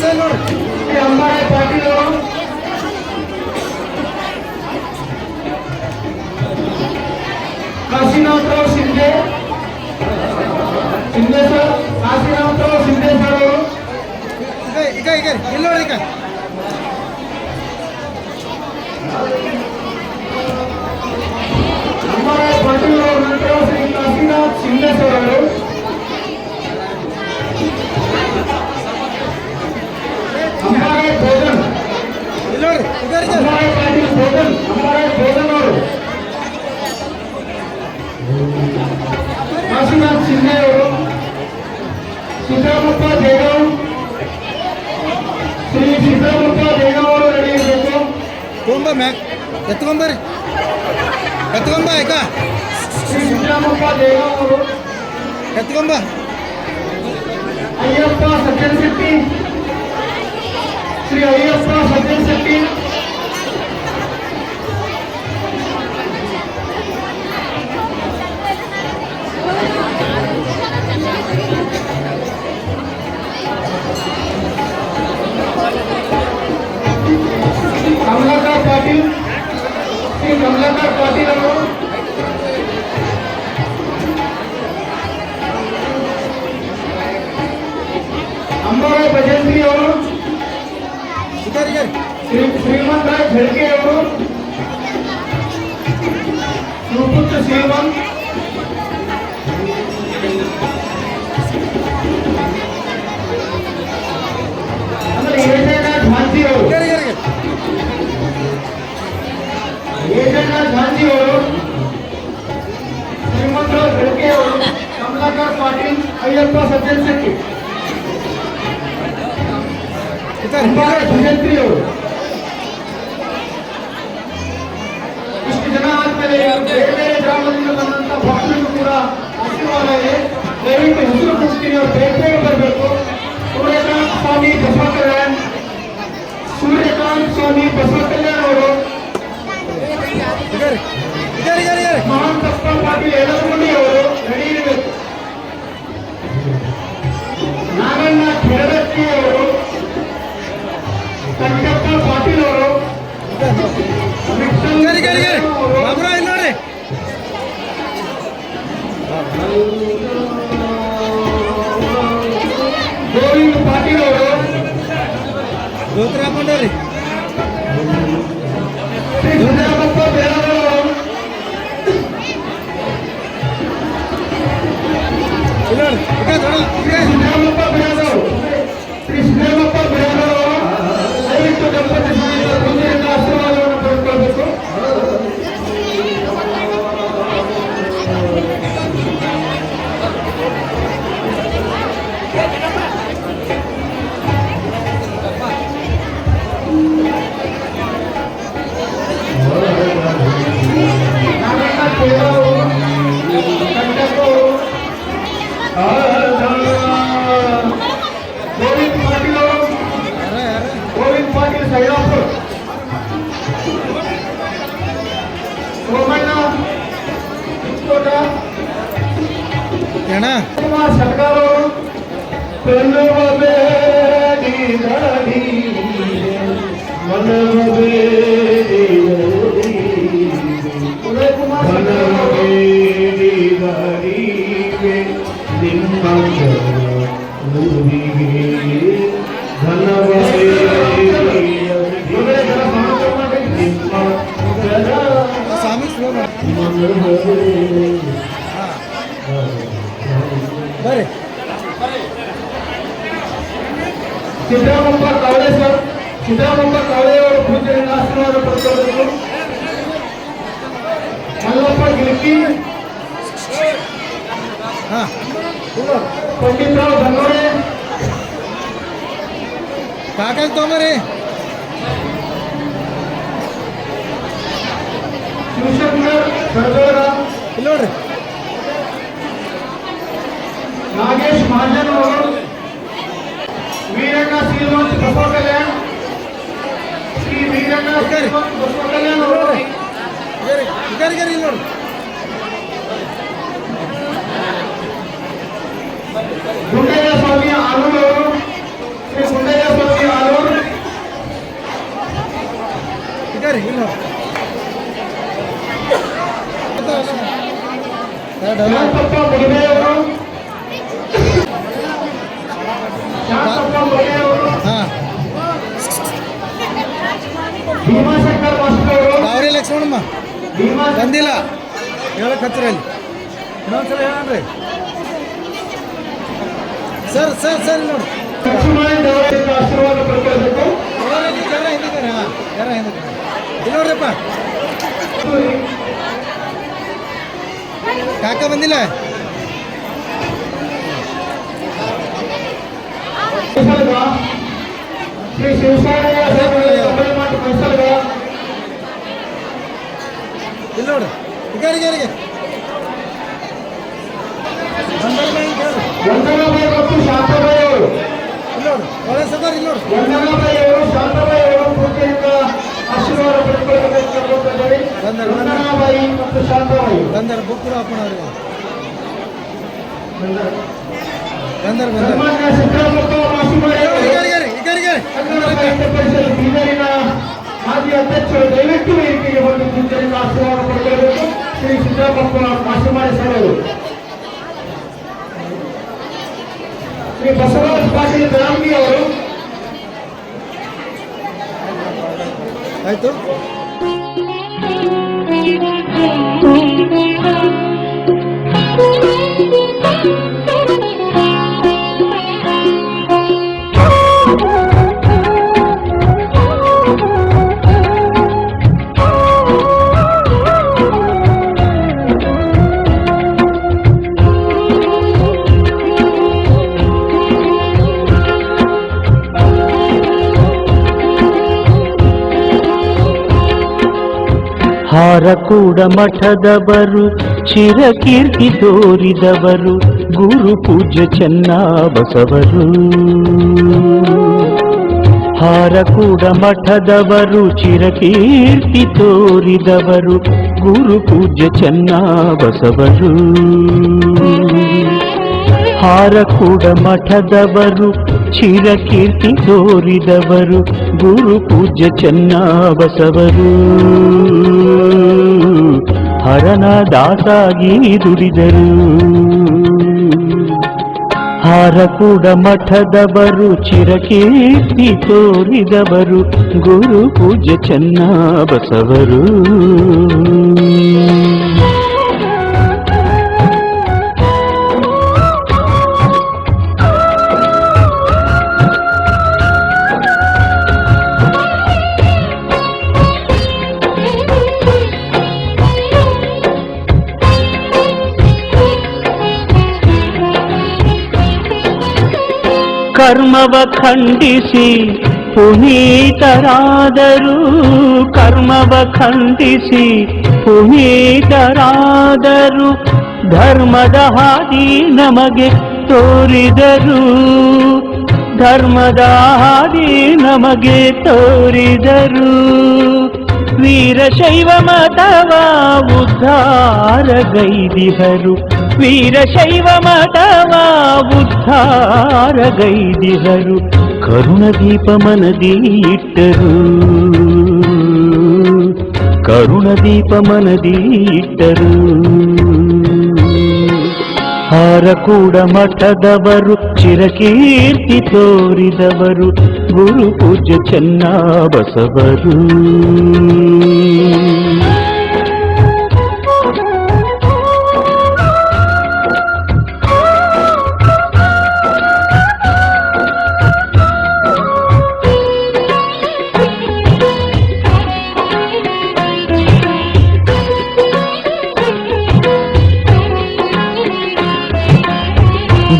ಸೈಡ್ ನೋಡ್ರಿ ಶ್ರೀ ಅಂಬಾರಾಯ್ ಪಾಟೀಲ್ ಅವರು, ಕಾಶಿನಾಥರಾವ್ ಶಿಂದೆ, ಶಿಂದೆ ಸರ್, ಕಾಶಿನಾಥರಾವ್ ಶಿಂದೆ ಸರ್ ಅವರು, ಈಗ ಈಗ ಇಲ್ಲಿ ನೋಡ್ರಿ ಈಗ ಅಂಬಾರಾಯ್ ಪಾಟೀಲ್ ಅವರ ನಂತರ ಶ್ರೀ ಕಾಶಿನಾಥ್ ಶಿಂದೆ ಸರ್ ಅವರು, ಅಂಬಾರಾಯ್ ಭೋಜನ್, ಇಲ್ಲಿ ನೋಡ್ರಿ ಇಕಾರಿ ಅಂಬಾರಾಯ್ ಪಾಟೀಲ್ ಭೋಜನ್, ಅಂಬಾರಾಯ್ ಭೋಜನ್ ಅವರು, ಕಾಶಿನಾಥ್ ಶಿಂದೆ ಅವರು, ಸಿದ್ದರಾಮಪ್ಪ ದೇಗಾಂವ್, ಶ್ರೀ ಸಿದ್ದರಾಮಪ್ಪ ದೇಗಾಂವ್ ಅವರು ನಡೆಯಬೇಕು. ತೊಗೊಂಬ ಮ್ಯಾಕ್ ಎತ್ಕೊಂಬರ್ರಿ ಎತ್ಕೊಂಬ ಈಗ ಶ್ರೀ ಸಿದ್ದರಾಮಪ್ಪ ದೇಗಾಂವ್ ಅವರು, ಎತ್ಕೊಂಬ ಅಯ್ಯಪ್ಪ ಸಜ್ಜನ್ ಶೆಟ್ಟಿ, ಶ್ರೀ ಅಯ್ಯಪ್ಪ ಸಜ್ಜನ್ ಶೆಟ್ಟಿ, ಕಮಲಾಕರ್ ಪಾಟೀಲ್, ಶ್ರೀ ಕಮಲಾಕರ್ ಪಾಟೀಲ್ ಅವರು, ಅಂಬಾರಾಯ್ ಭಜಂತ್ರಿ ಅವರು, ಇಕಾರಿ ಇಕಾರಿ ಶ್ರೀಮಂತ ರಾಯ್ ಝಳ್ಕೆ ಅವರು, ಶಿವಪುತ್ರ ಶ್ರೀಮಂತ್, ಆಮೇಲೆ ಏಜನಾಥ್ ಝಾನ್ಸಿ ಅವರು, ಇಕಾರಿ ಇಕಾರಿ ಏಜನಾಥ್ ಝಾನ್ಸಿ ಅವರು, ಶ್ರೀಮಂತ ರಾಯ್ ಝಳ್ಕೆ ಅವರು, ಕಮಲಾಕರ್ ಪಾಟೀಲ್, ಅಯ್ಯಪ್ಪ ಸಜ್ಜನ್ ಶೆಟ್ಟಿ, ಇಕಾರಿ ಅಂಬಾರಾಯ್ ಭಜಂತ್ರಿ ಅವರು. ಇಷ್ಟು ಜನ ಆದ್ಮೇಲೆ ಬೇರೆ ಬೇರೆ ಗ್ರಾಮದಿಂದ ಬಂದಂತ ಭಕ್ತರಿಗೂ ಕೂಡ ಆಶೀರ್ವಾದ ಇದೆ. ದಯವಿಟ್ಟು ಹೆಸರು ಕೊಡ್ತೀನಿ, ಅವ್ರು ಬೇಗ ಬೇಗ ಬರಬೇಕು. ಸೂರ್ಯಕಾಂತ್ ಸ್ವಾಮಿ ಬಸವ ಕಲ್ಯಾಣ್, ಸೂರ್ಯಕಾಂತ್ ಸ್ವಾಮಿ ಬಸವ ಕಲ್ಯಾಣ್ ಅವರು, ಇಕಾರಿ ಇಕಾರಿ ಇಕಾರಿ ಇಕಾರಿ ಮಹಾಂತಪ್ಪ ಪಾಟೀಲ್ ಯಲಗುಂಡಿ ಅವರು ರೆಡಿ ಇರಬೇಕು. ನಾಗಣ್ಣ ಕೆರಡತ್ತಿ ಅವರು, ಸಂಕಪ್ಪ ಪಾಟೀಲ್ ಅವರು, ವಿಠ್ಠಲ್ ಇಕಾರಿ ಇಕಾರಿ ಇಕಾರಿ ಅವರು, ಬಾಬ್ರಾ ಇಲ್ಲಿ ನೋಡ್ರಿ ಗೋವಿಂದ್ ಪಾಟೀಲ್ ಅವರು, ಧೋತ್ರ ಹಾಕೊಂಡವ್ರಿ ಶ್ರೀ ಸಿದ್ದರಾಮಪ್ಪ ಬೇರಾದವರು ಅವರು, ಇಲ್ಲಿ ನೋಡ್ರಿ ಈಗ ನೋಡ ಶ್ರೀ ಸಿದ್ದರಾಮಪ್ಪ ಬೇರಾದವರು, ಶ್ರೀ ಸಿದ್ದರಾಮಪ್ಪ ಬೇರಾದವರು ದಯವಿಟ್ಟು ದಂಪತಿ ಸಮೇತ ಮುಂದಿನ ಆಶೀರ್ವಾದವನ್ನು ಪಡೆದುಕೊಳ್ಳಬೇಕು. ನಾಗಣ್ಣ ಕೇಳವರು, ಕಂಟಪ್ಪ ಅವರು, ಗೋವಿಂದ್ ಪಾಟೀಲ್ ಅವರು, ಯಾರ ಯಾರ ಗೋವಿಂದ್ ಪಾಟೀಲ್ ಸೈದಾಪುರ್, ಸೋಮಣ್ಣ ಚಿಕ್ಕೋಟ, ಏನ ಕುಮಾರ್ ಸರ್ಕಾರ ಅವರು, ಬೆಲ್ಲುವ ಬೇಡಿದಡಿ, ಮನವ ಬೇಡಿದಡಿ, ಉದಯ್ ಕುಮಾರ್ ಸರ್ಕಾರ ಅವರು, ನಿಮ್ಮ ಊರಿಗೆ ಸಿದ್ದರಾಮಪ್ಪ ಕಾವಳೆ ಸರ್, ಸಿದ್ದರಾಮಪ್ಪ ಕಾವಳೆಯವರು ಪೂಜೆಯಿಂದ ಆಶೀರ್ವಾದ ಪಡೆದುಕೊಳ್ಳಬೇಕು. ಮಲ್ಲಪ್ಪ ಗಿಳಕಿ, ಹಾಂ ಪಂಡಿತರಾವ್ ಧನ್ನೋರೆ, ಕಾಕಾಗ ತೊಗೊಂಬರಿ. ಶಿವಶಂಕರ್ ಸರ್ದಾರ, ಇಲ್ಲಿ ನೋಡ್ರಿ. ನಾಗೇಶ್ ಮಹಾಜನ್ ಅವರು, ವೀರಣ್ಣ ಶ್ರೀನಿವಾಸ್ ಬಸವ ಕಲ್ಯಾಣ್, ಶ್ರೀ ವೀರಣ್ಣ ಶ್ರೀನಿವಾಸ್ ಬಸವ ಕಲ್ಯಾಣ್ ಅವರು, ಗರಿ ಇಲ್ಲಿ ನೋಡ್ರಿ. ಗುಂಡಯ್ಯ ಸ್ವಾಮಿ ಆಲೂರು ಅವರು, ಶ್ರೀ ಗುಂಡಯ್ಯ ಸ್ವಾಮಿ ಆಲೂರು, ಗರಿ ಇಲ್ಲಿ ನೋಡ್ರಿ. ಶಾಂತಪ್ಪ ಮುಡಿಮೆ ಅವರು, ಶಾಂತಪ್ಪ ಮುಡಿಮೆ ಅವರು, ಹಾಂ ಭೀಮಾಶಂಕರ್ ಮಾಸ್ಟರ್ ಅವರು, ಅವ್ರಿ ಲಕ್ಷ್ಮಣಮ್ಮ ಭೀಮಾಶಂಕರ್ ಬಂದಿಲ್ಲ ಹೇಳಕ್ ಹತ್ತಿರ ಇಲ್ಲಿ ಇನ್ನೊಂದ್ಸಲ ಹೇಳಣ್ರಿ. ಸರ್ ಇಲ್ಲಿ ನೋಡ್ರಿ. ಲಕ್ಷ್ಮಣ ದೇವರಿಂದ ಆಶೀರ್ವಾದ ಪಡೆದುಕೊಳ್ಳಬೇಕು. ಜರ ಹಿಂದಿದ್ದಾರೆ. ಹಾಂ ಜರ ಹಿಂದಿದ್ದಾರೆ. ಇಲ್ಲಿ ನೋಡ್ರಿಪ್ಪ ಕಾಕ ಬಂದಿಲ್ಲ. ಶ್ರೀ ಶಿವಸಾರಯ್ಯ ಮಠ ಕೌಸಲ್ಗ, ಇಲ್ಲಿ ನೋಡ್ರಿ. ಈಗಾರಿಗೆ ವಂದನಾಬಾಯಿ ಮತ್ತು ಶಾಂತಾಬಾಯಿ ಅವರು, ಇಲ್ಲಿ ನೋಡ್ರಿ. ಒಳ್ಳೆ ಸದಾರ್ ಇಲ್ಲಿ ನೋಡ್ರಿ. ವಂದನಾಬಾಯಿ ಅವರು, ಶಾಂತಾಬಾಯಿ ಅವರು ಪೂಜೆಯಿಂದ ಆಶೀರ್ವಾದ ಪಡೆದುಕೊಳ್ಳಬೇಕೆಂದಿದ್ದಾರೆ. ವಂದನಾಬಾಯಿ ಮತ್ತು ಶಾಂತಾಬಾಯಿ ಬಂದಾರ ಬುಕ್ ಹಾಕೋಣ ಅವ್ರಿಗೆ. ಬಂದಾರ ಸನ್ಮಾನ್ಯ ಸಿದ್ದರಾಮಪ್ಪ ಮಾಸುಮಾರಿ ಅವರು, ಈಗಾರಿಗೆ ಕನ್ನಡ ಸಾಹಿತ್ಯ ಪರಿಷತ್ ಬೀದರಿನ ಮಾಜಿ ಅಧ್ಯಕ್ಷರು, ದಯವಿಟ್ಟು ವೇದಿಕೆಗೆ ಬಂದು ಪೂಜೆಯಿಂದ ಆಶೀರ್ವಾದ ಪಡೆದುಕೊಳ್ಳಬೇಕು. ಶ್ರೀ ಸಿದ್ದರಾಮಪ್ಪ ಮಾಸುಮಾರಿ ಸರ್ ಅವರು, ಶ್ರೀ ಬಸವರಾಜ ಪಾಟೀಲ್ ದ್ರಾಂಗಿ ಅವರು, ಆಯ್ತು. ಹಾರಕೂಡ ಮಠದವರು ಚಿರಕೀರ್ತಿ ತೋರಿದವರು ಗುರು ಪೂಜ್ಯ ಚೆನ್ನಬಸವರು. ಹಾರಕೂಡ ಮಠದವರು ಚಿರಕೀರ್ತಿ ತೋರಿದವರು ಗುರು ಪೂಜ್ಯ ಚೆನ್ನಬಸವರು. ಹಾರಕೂಡ ಮಠದವರು ಚಿರಕೀರ್ತಿ ತೋರಿದವರು ಗುರು ಪೂಜ್ಯ ಚೆನ್ನಬಸವರು. ಹರನ ದಾಸಾಗಿ ದುಡಿದರು. ಹಾರಕೂಡ ಮಠದವರು ಚಿರಕೀರ್ತಿ ತೋರಿದವರು ಗುರು ಪೂಜ್ಯ ಚೆನ್ನಬಸವರು. ಕರ್ಮವ ಖಂಡಿಸಿ ಪುನೀತರಾದರು. ಕರ್ಮವ ಖಂಡಿಸಿ ಪುನೀತರಾದರು. ಧರ್ಮದ ಹಾದಿ ನಮಗೆ ತೋರಿದರು. ಧರ್ಮದ ಹಾದಿ ನಮಗೆ ತೋರಿದರು. ವೀರಶೈವ ಮತವ ಉದ್ಧಾರಗೈದಿಹರು. ವೀರಶೈವ ಮತವ ಉದ್ಧಾರಗೈದಿಹರು. ಕರುಣದೀಪ ಮನದಿ ಇಟ್ಟರು. ಕರುಣದೀಪ ಮನದಿ ಇಟ್ಟರು. ಹಾರಕೂಡ ಮಠದವರು ಚಿರಕೀರ್ತಿ ತೋರಿದವರು ಗುರು ಪೂಜ್ಯ ಚೆನ್ನಬಸವರು.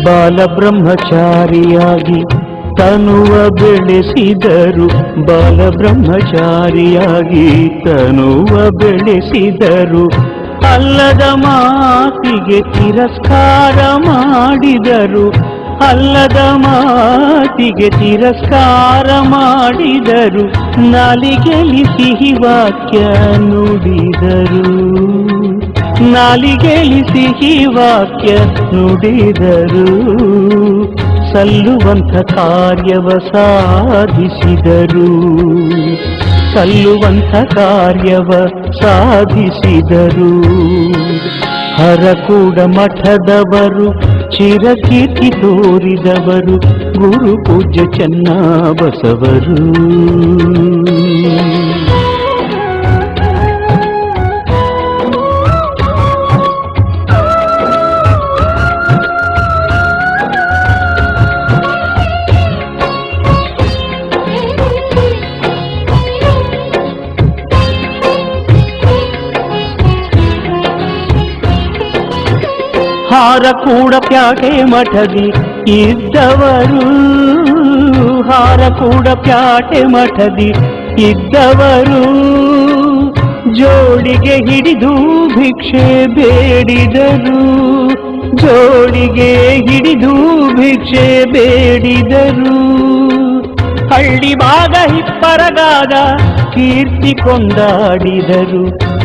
ಬಾಲಬ್ರಹ್ಮಚಾರಿಯಾಗಿ ತನುವ ಬೆಳೆಸಿದರು, ಬಾಲಬ್ರಹ್ಮಚಾರಿಯಾಗಿ ತನುವ ಬೆಳೆಸಿದರು. ಅಲ್ಲದ ಮಾತಿಗೆ ತಿರಸ್ಕಾರ ಮಾಡಿದರು, ಅಲ್ಲದ ಮಾತಿಗೆ ತಿರಸ್ಕಾರ ಮಾಡಿದರು. ನಾಲಿಗೆಲಿ ಸಿಹಿ ವಾಕ್ಯ ನುಡಿದರು, ನಾಲಿಗೆಲಿ ಸಿಹಿ ವಾಕ್ಯ ನುಡಿದರು. ಸಲ್ಲುವಂಥ ಕಾರ್ಯವ ಸಾಧಿಸಿದರು, ಸಲ್ಲುವಂಥ ಕಾರ್ಯವ ಸಾಧಿಸಿದರು. ಹರಕೂಡ ಮಠದವರು ಚಿರಕೀರ್ತಿ ತೋರಿದವರು, ಗುರು ಪೂಜ್ಯ ಚೆನ್ನಬಸವರು. ಹಾರಕೂಡ ಪ್ಯಾಟೆ ಮಠದಿ ಇದ್ದವರು, ಹಾರಕೂಡ ಪ್ಯಾಟೆ ಮಠದಿ ಇದ್ದವರು. ಜೋಳಿಗೆ ಹಿಡಿದು ಭಿಕ್ಷೆ ಬೇಡಿದರು, ಜೋಳಿಗೆ ಹಿಡಿದು ಭಿಕ್ಷೆ ಬೇಡಿದರು. ಹಳ್ಳಿ ಭಾಗ ಹಿಪ್ಪರಗಾದ ಕೀರ್ತಿ ಕೊಂಡಾಡಿದರು,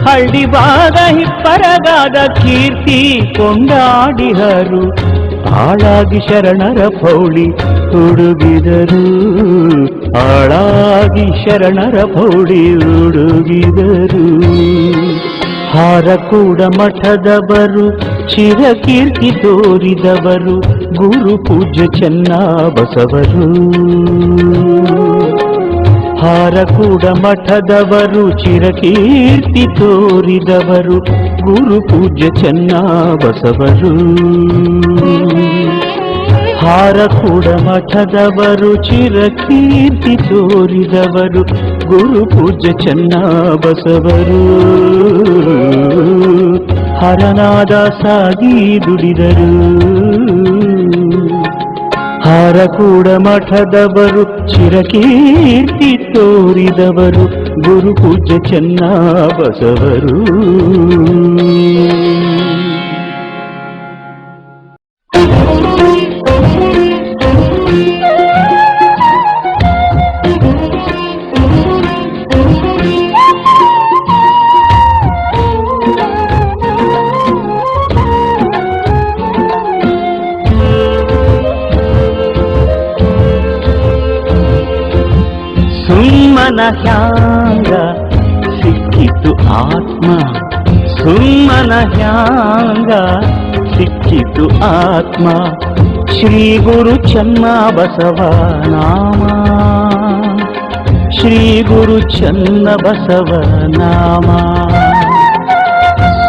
ಹಳ್ಳಿ ಭಾಗ ಹಿಪ್ಪರಗಾದ ಕೀರ್ತಿ ಕೊಂಡಾಡಿದರು. ಆಳಾಗಿ ಶರಣರ ಪೌಳಿ ಹುಡುಗಿದರು, ಆಳಾಗಿ ಶರಣರ ಪೌಳಿ ಹುಡುಗಿದರು. ಹಾರಕೂಡ ಮಠದವರು ಚಿರಕೀರ್ತಿ ತೋರಿದವರು, ಗುರು ಪೂಜ್ಯ ಚೆನ್ನಬಸವರು. ಹಾರಕೂಡ ಮಠದವರು ಚಿರಕೀರ್ತಿ ತೋರಿದವರು, ಗುರು ಪೂಜ್ಯ ಚೆನ್ನಬಸವರು. ಹಾರಕೂಡ ಮಠದವರು ಚಿರಕೀರ್ತಿ ತೋರಿದವರು, ಗುರು ಪೂಜ್ಯ ಚೆನ್ನಬಸವರು. ಹರನಾದ ಸಾಗಿ ದುಡಿದರು, ಹಾರಕೂಡ ಮಠದವರು ಚಿರಕೀರ್ತಿ ತೋರಿದವರು, ಗುರು ಪೂಜ್ಯ ಚೆನ್ನಬಸವರು. ಸುಮ್ಮನ ಹ್ಯಾಂಗ ಸಿಕ್ಕಿತು ಆತ್ಮ, ಸುಮ್ಮನ ಹ್ಯಾಂಗ ಸಿಕ್ಕಿತು ಆತ್ಮ. ಶ್ರೀ ಗುರು ಚೆನ್ನಬಸವ ನಾಮ, ಶ್ರೀ ಗುರು ಚೆನ್ನಬಸವ ನಾಮ.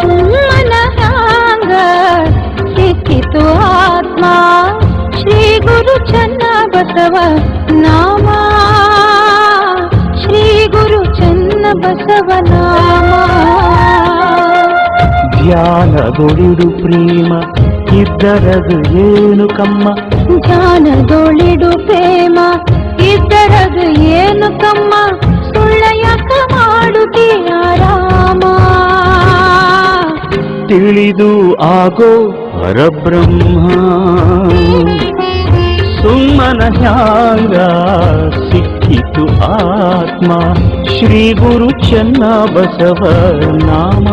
ಸುಮ್ಮನ ಹ್ಯಾಂಗ ಸಿಕ್ಕಿತು ಆತ್ಮ, ಶ್ರೀ ಗುರು ಚೆನ್ನಬಸವ ನಾಮ, ಶ್ರೀ ಗುರು ಚೆನ್ನಬಸವ ನಾಮ. ಧ್ಯಾನದೊಳಿಡು ಪ್ರೇಮ ಇದ್ದರದು ಏನು ಕಮ್ಮ, ಧ್ಯಾನದೊಳಿಡು ಪ್ರೇಮ ಇದ್ದರದು ಏನು ಕಮ್ಮ. ಸುಳ್ಳ ಯಾಕ ಮಾಡುತ್ತೀಯ ರಾಮ, ತಿಳಿದು ಆಗೋ ಪರಬ್ರಹ್ಮ. ಸುಮ್ಮನ ಹ್ಯಾಂಗ ಸಿಕ್ಕಿತು ಆತ್ಮ, ಶ್ರೀ ಗುರು ಚೆನ್ನಬಸವ ನಾಮ,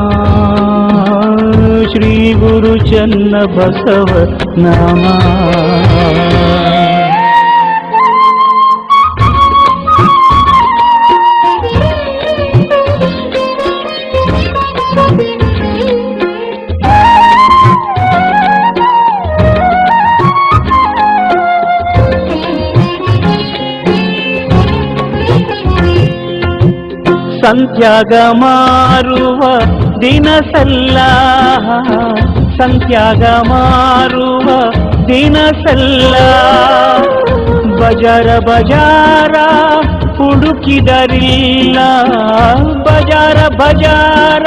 ಶ್ರೀ ಗುರು ಚೆನ್ನಬಸವ ನಾಮ. ಸಂತ್ಯಾಗ ಮಾರುವ ದಿನಸಲ್ಲ, ಸಂತ್ಯಾಗ ಮಾರುವ ದಿನಸಲ್ಲ. ಬಜಾರ ಬಜಾರ ಹುಡುಕಿದರಿಲ್ಲ, ಬಜಾರ ಬಜಾರ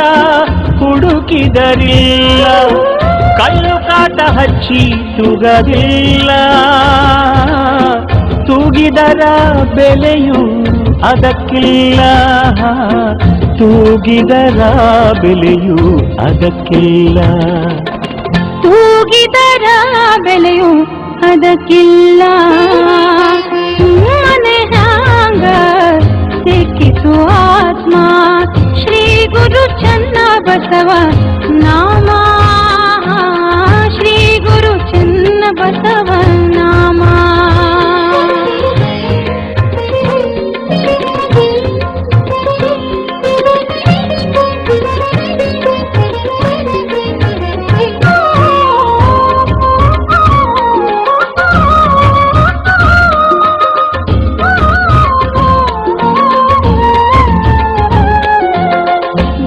ಹುಡುಕಿದರಿಲ್ಲ. ಕಲ್ಲು ಕಾಟ ಹಚ್ಚಿ ತೂಗದಿಲ್ಲ, ತೂಗಿದರ ಬೆಲೆಯು ಅದಕ್ಕಿಲ್ಲ, ತೂಗಿದರ ಬೆಲೆಯು ಅದಕ್ಕಿಲ್ಲ, ತೂಗಿದರ ಬೆಲೆಯು ಅದಕ್ಕಿಲ್ಲ. ಮನೆ ಹ್ಯಾಂಗ ಸಿಕ್ಕಿತು ಆತ್ಮ ಶ್ರೀ ಗುರು ಚನ್ನ ಬಸವ ನಾಮ, ಶ್ರೀ ಗುರು ಚನ್ನ ಬಸವ ನಾಮ.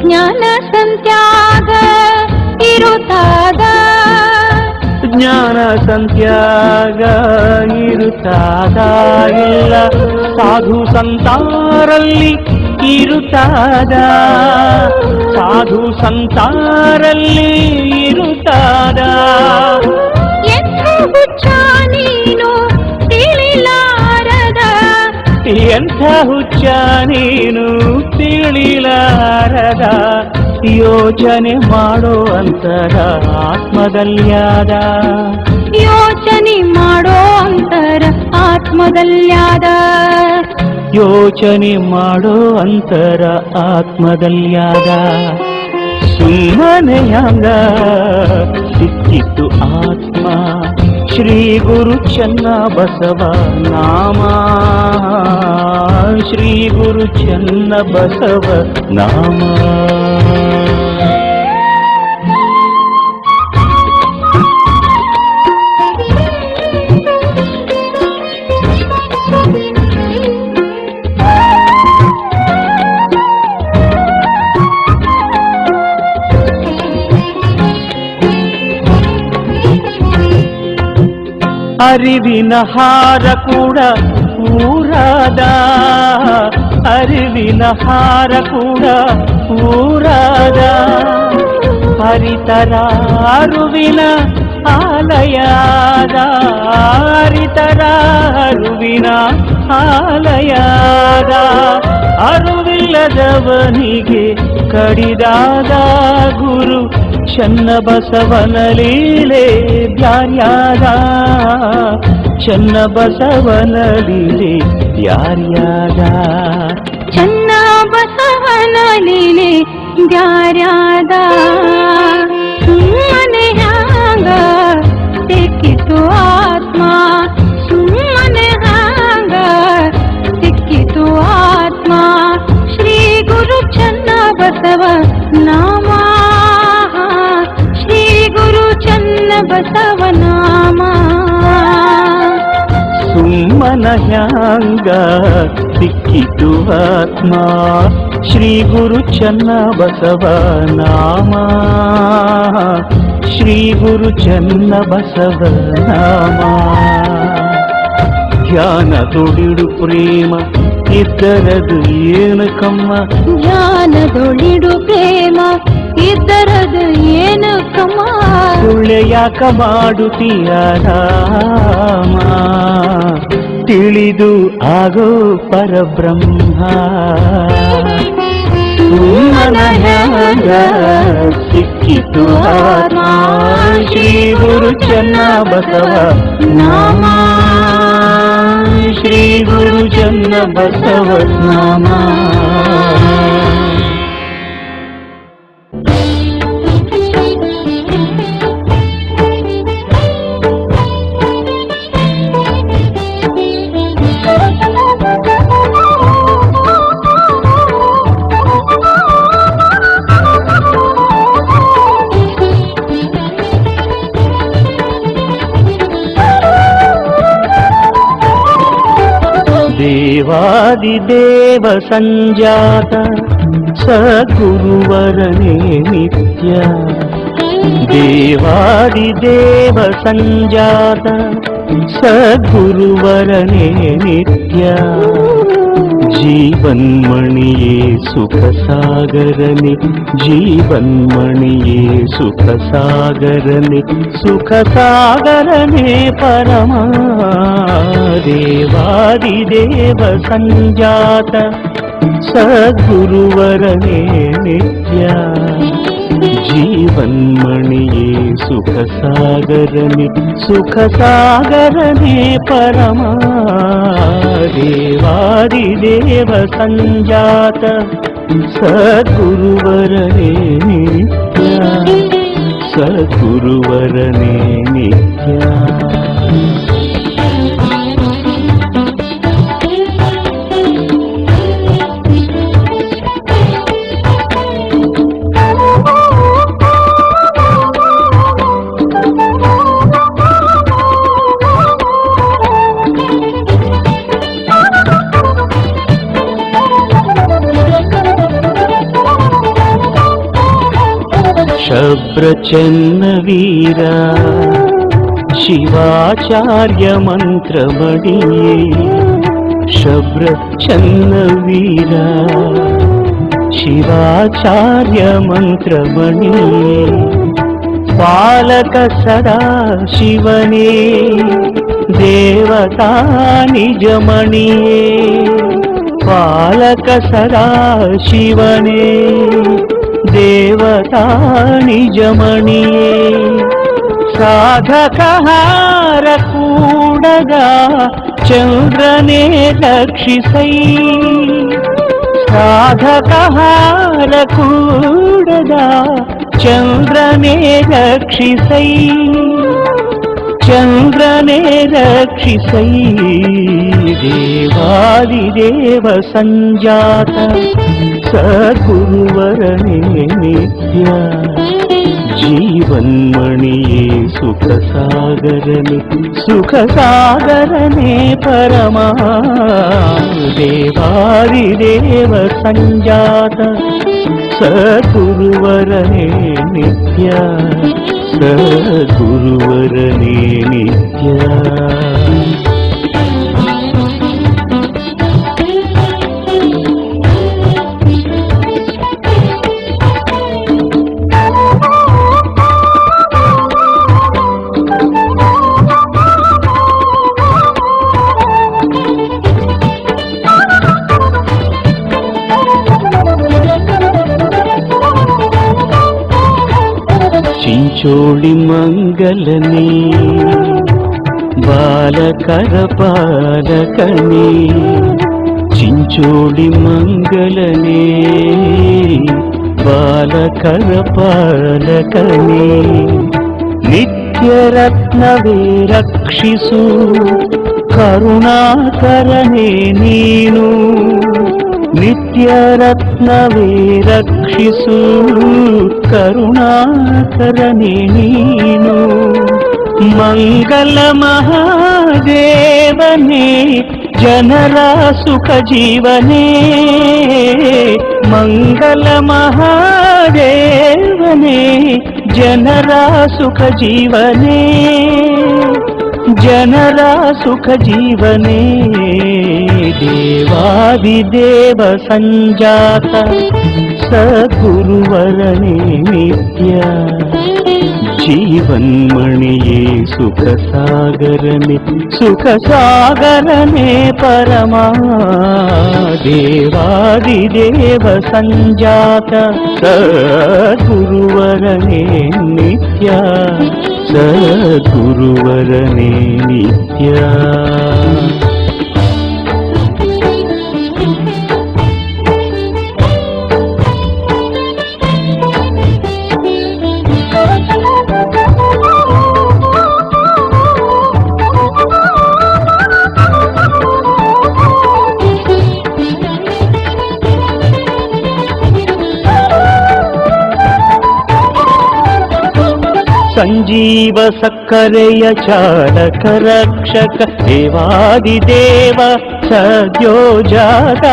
ಜ್ಞಾನ ಸಂತ್ಯಾಗ ಇರುತ್ತಾದ, ಜ್ಞಾನ ಸಂತ್ಯಾಗ ಇರುತ್ತಾದ ಇಲ್ಲ, ಸಾಧು ಸಂತಾರಲ್ಲಿ ಇರುತ್ತಾದ, ಸಾಧು ಸಂತಾರಲ್ಲಿ ಇರುತ್ತಾದ. ಎಂಥ ಹುಚ್ಚ ನೀನು ತಿಳಿಲಾರದ, ಎಂಥ ಹುಚ್ಚ ನೀನು ತಿಳಿಲಾರದ, ಯೋಚನೆ ಮಾಡೋ ಅಂತರ ಆತ್ಮದಲ್ಯಾದ, ಯೋಚನೆ ಮಾಡೋ ಅಂತರ ಆತ್ಮದಲ್ಯಾದ, ಯೋಚನೆ ಮಾಡೋ ಅಂತರ ಆತ್ಮದಲ್ಯಾದ. ಸುಮ್ಮನೆ ಹಂಗ ಸಿಕ್ಕಿತ್ತು ಆತ್ಮ ಶ್ರೀ ಗುರು ಚನ್ನ ಬಸವ ನಾಮ, ಶ್ರೀ ಗುರು ಚನ್ನ ಬಸವ ನಾಮ. ಅರಿವಿನ ಹಾರ ಕೂಡ ಊರಾದ, ಅರಿವಿನ ಹಾರ ಕೂಡ ಊರಾದ, ಹರಿತರ ಅರುವಿನ ಆಲಯಾದ, ಹರಿತರ ಅರುವಿನ ಆಲಯಾದ. ಅರುವಿಲ್ಲದವನಿಗೆ ಕಡಿದಾದ ಗುರು ಚನ್ನ ಬಸವನ ಲೀಲೆ ದ್ಯಾರ್ಯಾದ, ಚನ್ನ ಬಸವನ ಲೀಲೆ ದ್ಯಾರ್ಯಾದ, ಚನ್ನ ಬಸವನ ಲೀಲೆ ದ್ಯಾರ್ಯಾದ. ಸುಮ್ಮನೆ ಹ್ಯಾಂಗ ಸಿಕ್ಕಿತು ಆತ್ಮ, ಸುಮ್ಮನೆ ಹ್ಯಾಂಗ ಸಿಕ್ಕಿತು ಆತ್ಮ ಶ್ರೀ ಗುರು ಚನ್ನ ಬಸವ ನಾಮ, ಶ್ರೀ ಗುರು ಚನ್ನ ಬಸವ ನಾಮ. ಸುಮ್ಮನ ಹ್ಯಾಂಗ ಸಿಕ್ಕಿತು ಆತ್ಮ ಶ್ರೀ ಗುರು ಚನ್ನ ಬಸವ ನಾಮ, ಶ್ರೀ ಗುರು ಚನ್ನ ಬಸವ ನಾಮ. ಧ್ಯಾನ ತೊಡಿಡು ಪ್ರೇಮ ಇದ್ದರದು ಏನು ಕಮ್ಮ, ಧ್ಯಾನದೊಳಿಡು ಪ್ರೇಮ ಇದ್ದರದು ಏನು ಕಮ್ಮ. ಸುಳ್ಳೆ ಯಾಕ ಮಾಡುತ್ತೀಯ ರಾಮ, ತಿಳಿದು ಆಗೋ ಪರಬ್ರಹ್ಮ. ಸುಮ್ಮನ ಹ್ಯಾಂಗ ಸಿಕ್ಕಿತು ಆತ್ಮ ಶ್ರೀ ಗುರು ಚನ್ನ ಬಸವ ನಾಮ, ಶ್ರೀ ಗುರು ಚನ್ನ ಬಸವ ನಾಮ. ದೇವಾದಿದೇವ ಸಂಜಾತ ಸದ್ಗುರುವರನೇ ನಿತ್ಯ, ದೇವಾದಿದೇವ ಸಂಜಾತ ಸದ್ಗುರುವರನೇ ನಿತ್ಯ. ಜೀವನ್ಮಣಿಯೇ ಸುಖ ಸಾಗರನೆ ಜೀವನ್ಮಣಿಯೇ ಸುಖ ಸಾಗರನೆ ಸುಖ ಸಾಗರನೆ ಪರಮ ದೇವಾದಿದೇವ ಸಂಜಾತ ಸದ್ಗುರುವರನೇ ನಿತ್ಯ ಜೀವನ್ಮಣಿಯೇ ಸುಖ ಸಾಗರನೆ ಪರಮ ದೇವಾದಿದೇವ ಸಂಜಾತ ಸದ್ಗುರುವರನೇ ನಿತ್ಯ ಸದ್ಗುರುವರನೇ ನಿತ್ಯ ಶಬ್ರಚನ್ನವೀರ ಶಿವಾಚಾರ್ಯ ಮಂತ್ರಮಣಿಯೇ ಶಬ್ರಚನ್ನವೀರ ಶಿವಾಚಾರ್ಯ ಮಂತ್ರಮಣಿಯೇ ಪಾಲಕ ಸದಾ ಶಿವನೇ ದೇವತಾ ನಿಜಮಣಿಯೇ ಪಾಲಕ ಸದಾ ಶಿವನೇ ದೇವತಾ ನಿಜಮಣಿಯೇ ಸಾಧಕಹಾರ ಕೂಡದ ಚಂದ್ರನೇ ರಕ್ಷಿಸೈ ಸಾಧಕಹಾರ ಕೂಡದ ಚಂದ್ರನೇ ರಕ್ಷಿಸೈ ಚಂದ್ರನೇ ರಕ್ಷಿಸೈ ದೇವಾದಿದೇವ ಸಂಜಾತ ಸದ್ಗುರುವರನೇ ನಿತ್ಯ ಜೀವನ್ಮಣಿಯೇ ಸುಖ ಸಾಗರನೆ ಪರಮ ದೇವಾದಿದೇವ ಸಂಜಾತ ಸದ್ಗುರುವರನೇ ನಿತ್ಯ ಸದ್ಗುರುವರನೇ ನಿತ್ಯ ಚಿಂಚೋಳಿ ಮಂಗಲನೇ ಬಾಲಕರ ಪಾಲಕನೇ ಚಿಂಚೋಳಿ ಮಂಗಲನೇ ಬಾಲಕರ ಪಾಲಕನೇ ನಿತ್ಯರತ್ನವೇ ರಕ್ಷಿಸು ಕರುಣಾಕರನೇ ನೀನು ನಿತ್ಯರತ್ನವೇ ರಕ್ಷಿಸು ಕರುಣಾಕರನೇ ನೀನು ಮಂಗಲ ಮಹಾದೇವನೇ ಜನರ ಸುಖ ಜೀವನೇ ಮಂಗಲ ಮಹಾದೇವನೇ ಜನರ ಸುಖ ಜೀವನೇ ಜನರ ಸುಖ ಜೀವನೇ ದೇವಾದಿದೇವ ಸಂಜಾತ ಸದ್ಗುರುವರನೇ ನಿತ್ಯ ಜೀವನ್ಮಣಿಯೇ ಸುಖ ಸಾಗರನೆ ಪರಮ ದೇವಾದಿದೇವ ಸಂಜಾತ ಸದ್ಗುರುವರನೇ ನಿತ್ಯ ಸದ್ಗುರುವರನೇ ನಿತ್ಯ ಸಂಜೀವ ಸಕ್ಕರೆಯ ಚಾಲಕ ರಕ್ಷಕ ದೇವಾದಿದೇವ ಸದ್ಯೋಜಾತ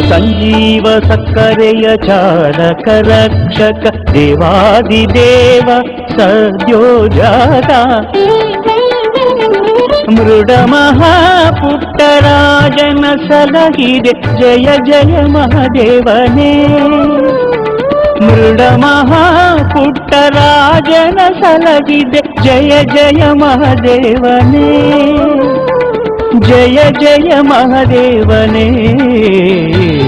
ಸಂಜೀವ ಸಕ್ಕರೆಯ ಚಾಲಕ ರಕ್ಷಕ ದೇವಾದಿದೇವ ಸದ್ಯೋಜಾತ ಮೃಡ ಮಹಾಪುಟ್ಟರಾಜನ ಸಲಹಿದೆ ಜಯ ಜಯ ಮಹಾದೇವನೇ. ಮೃಡ ಮಹಾಪುಟ್ಟರಾಜನ ಸಲಹಿದೆ ಜಯ ಜಯ ಮಹಾದೇವನೇ. ಜಯ ಜಯ ಮಹಾದೇವನೇ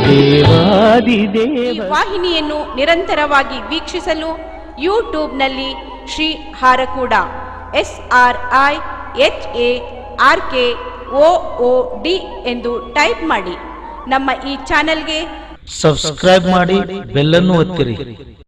ದೇವಾದಿದೇವ. ಈ ವಾಹಿನಿಯನ್ನು ನಿರಂತರವಾಗಿ ವೀಕ್ಷಿಸಲು ಯೂಟ್ಯೂಬ್ನಲ್ಲಿ ಶ್ರೀ ಹಾರಕೂಡ SRIHARKOOD ಎಂದು ಟೈಪ್ ಮಾಡಿ. ನಮ್ಮ ಈ ಚಾನೆಲ್ಗೆ ಸಬ್ಸ್ಕ್ರೈಬ್ ಮಾಡಿ, ಬೆಲ್ಲನ್ನು ಒತ್ತಿರಿ.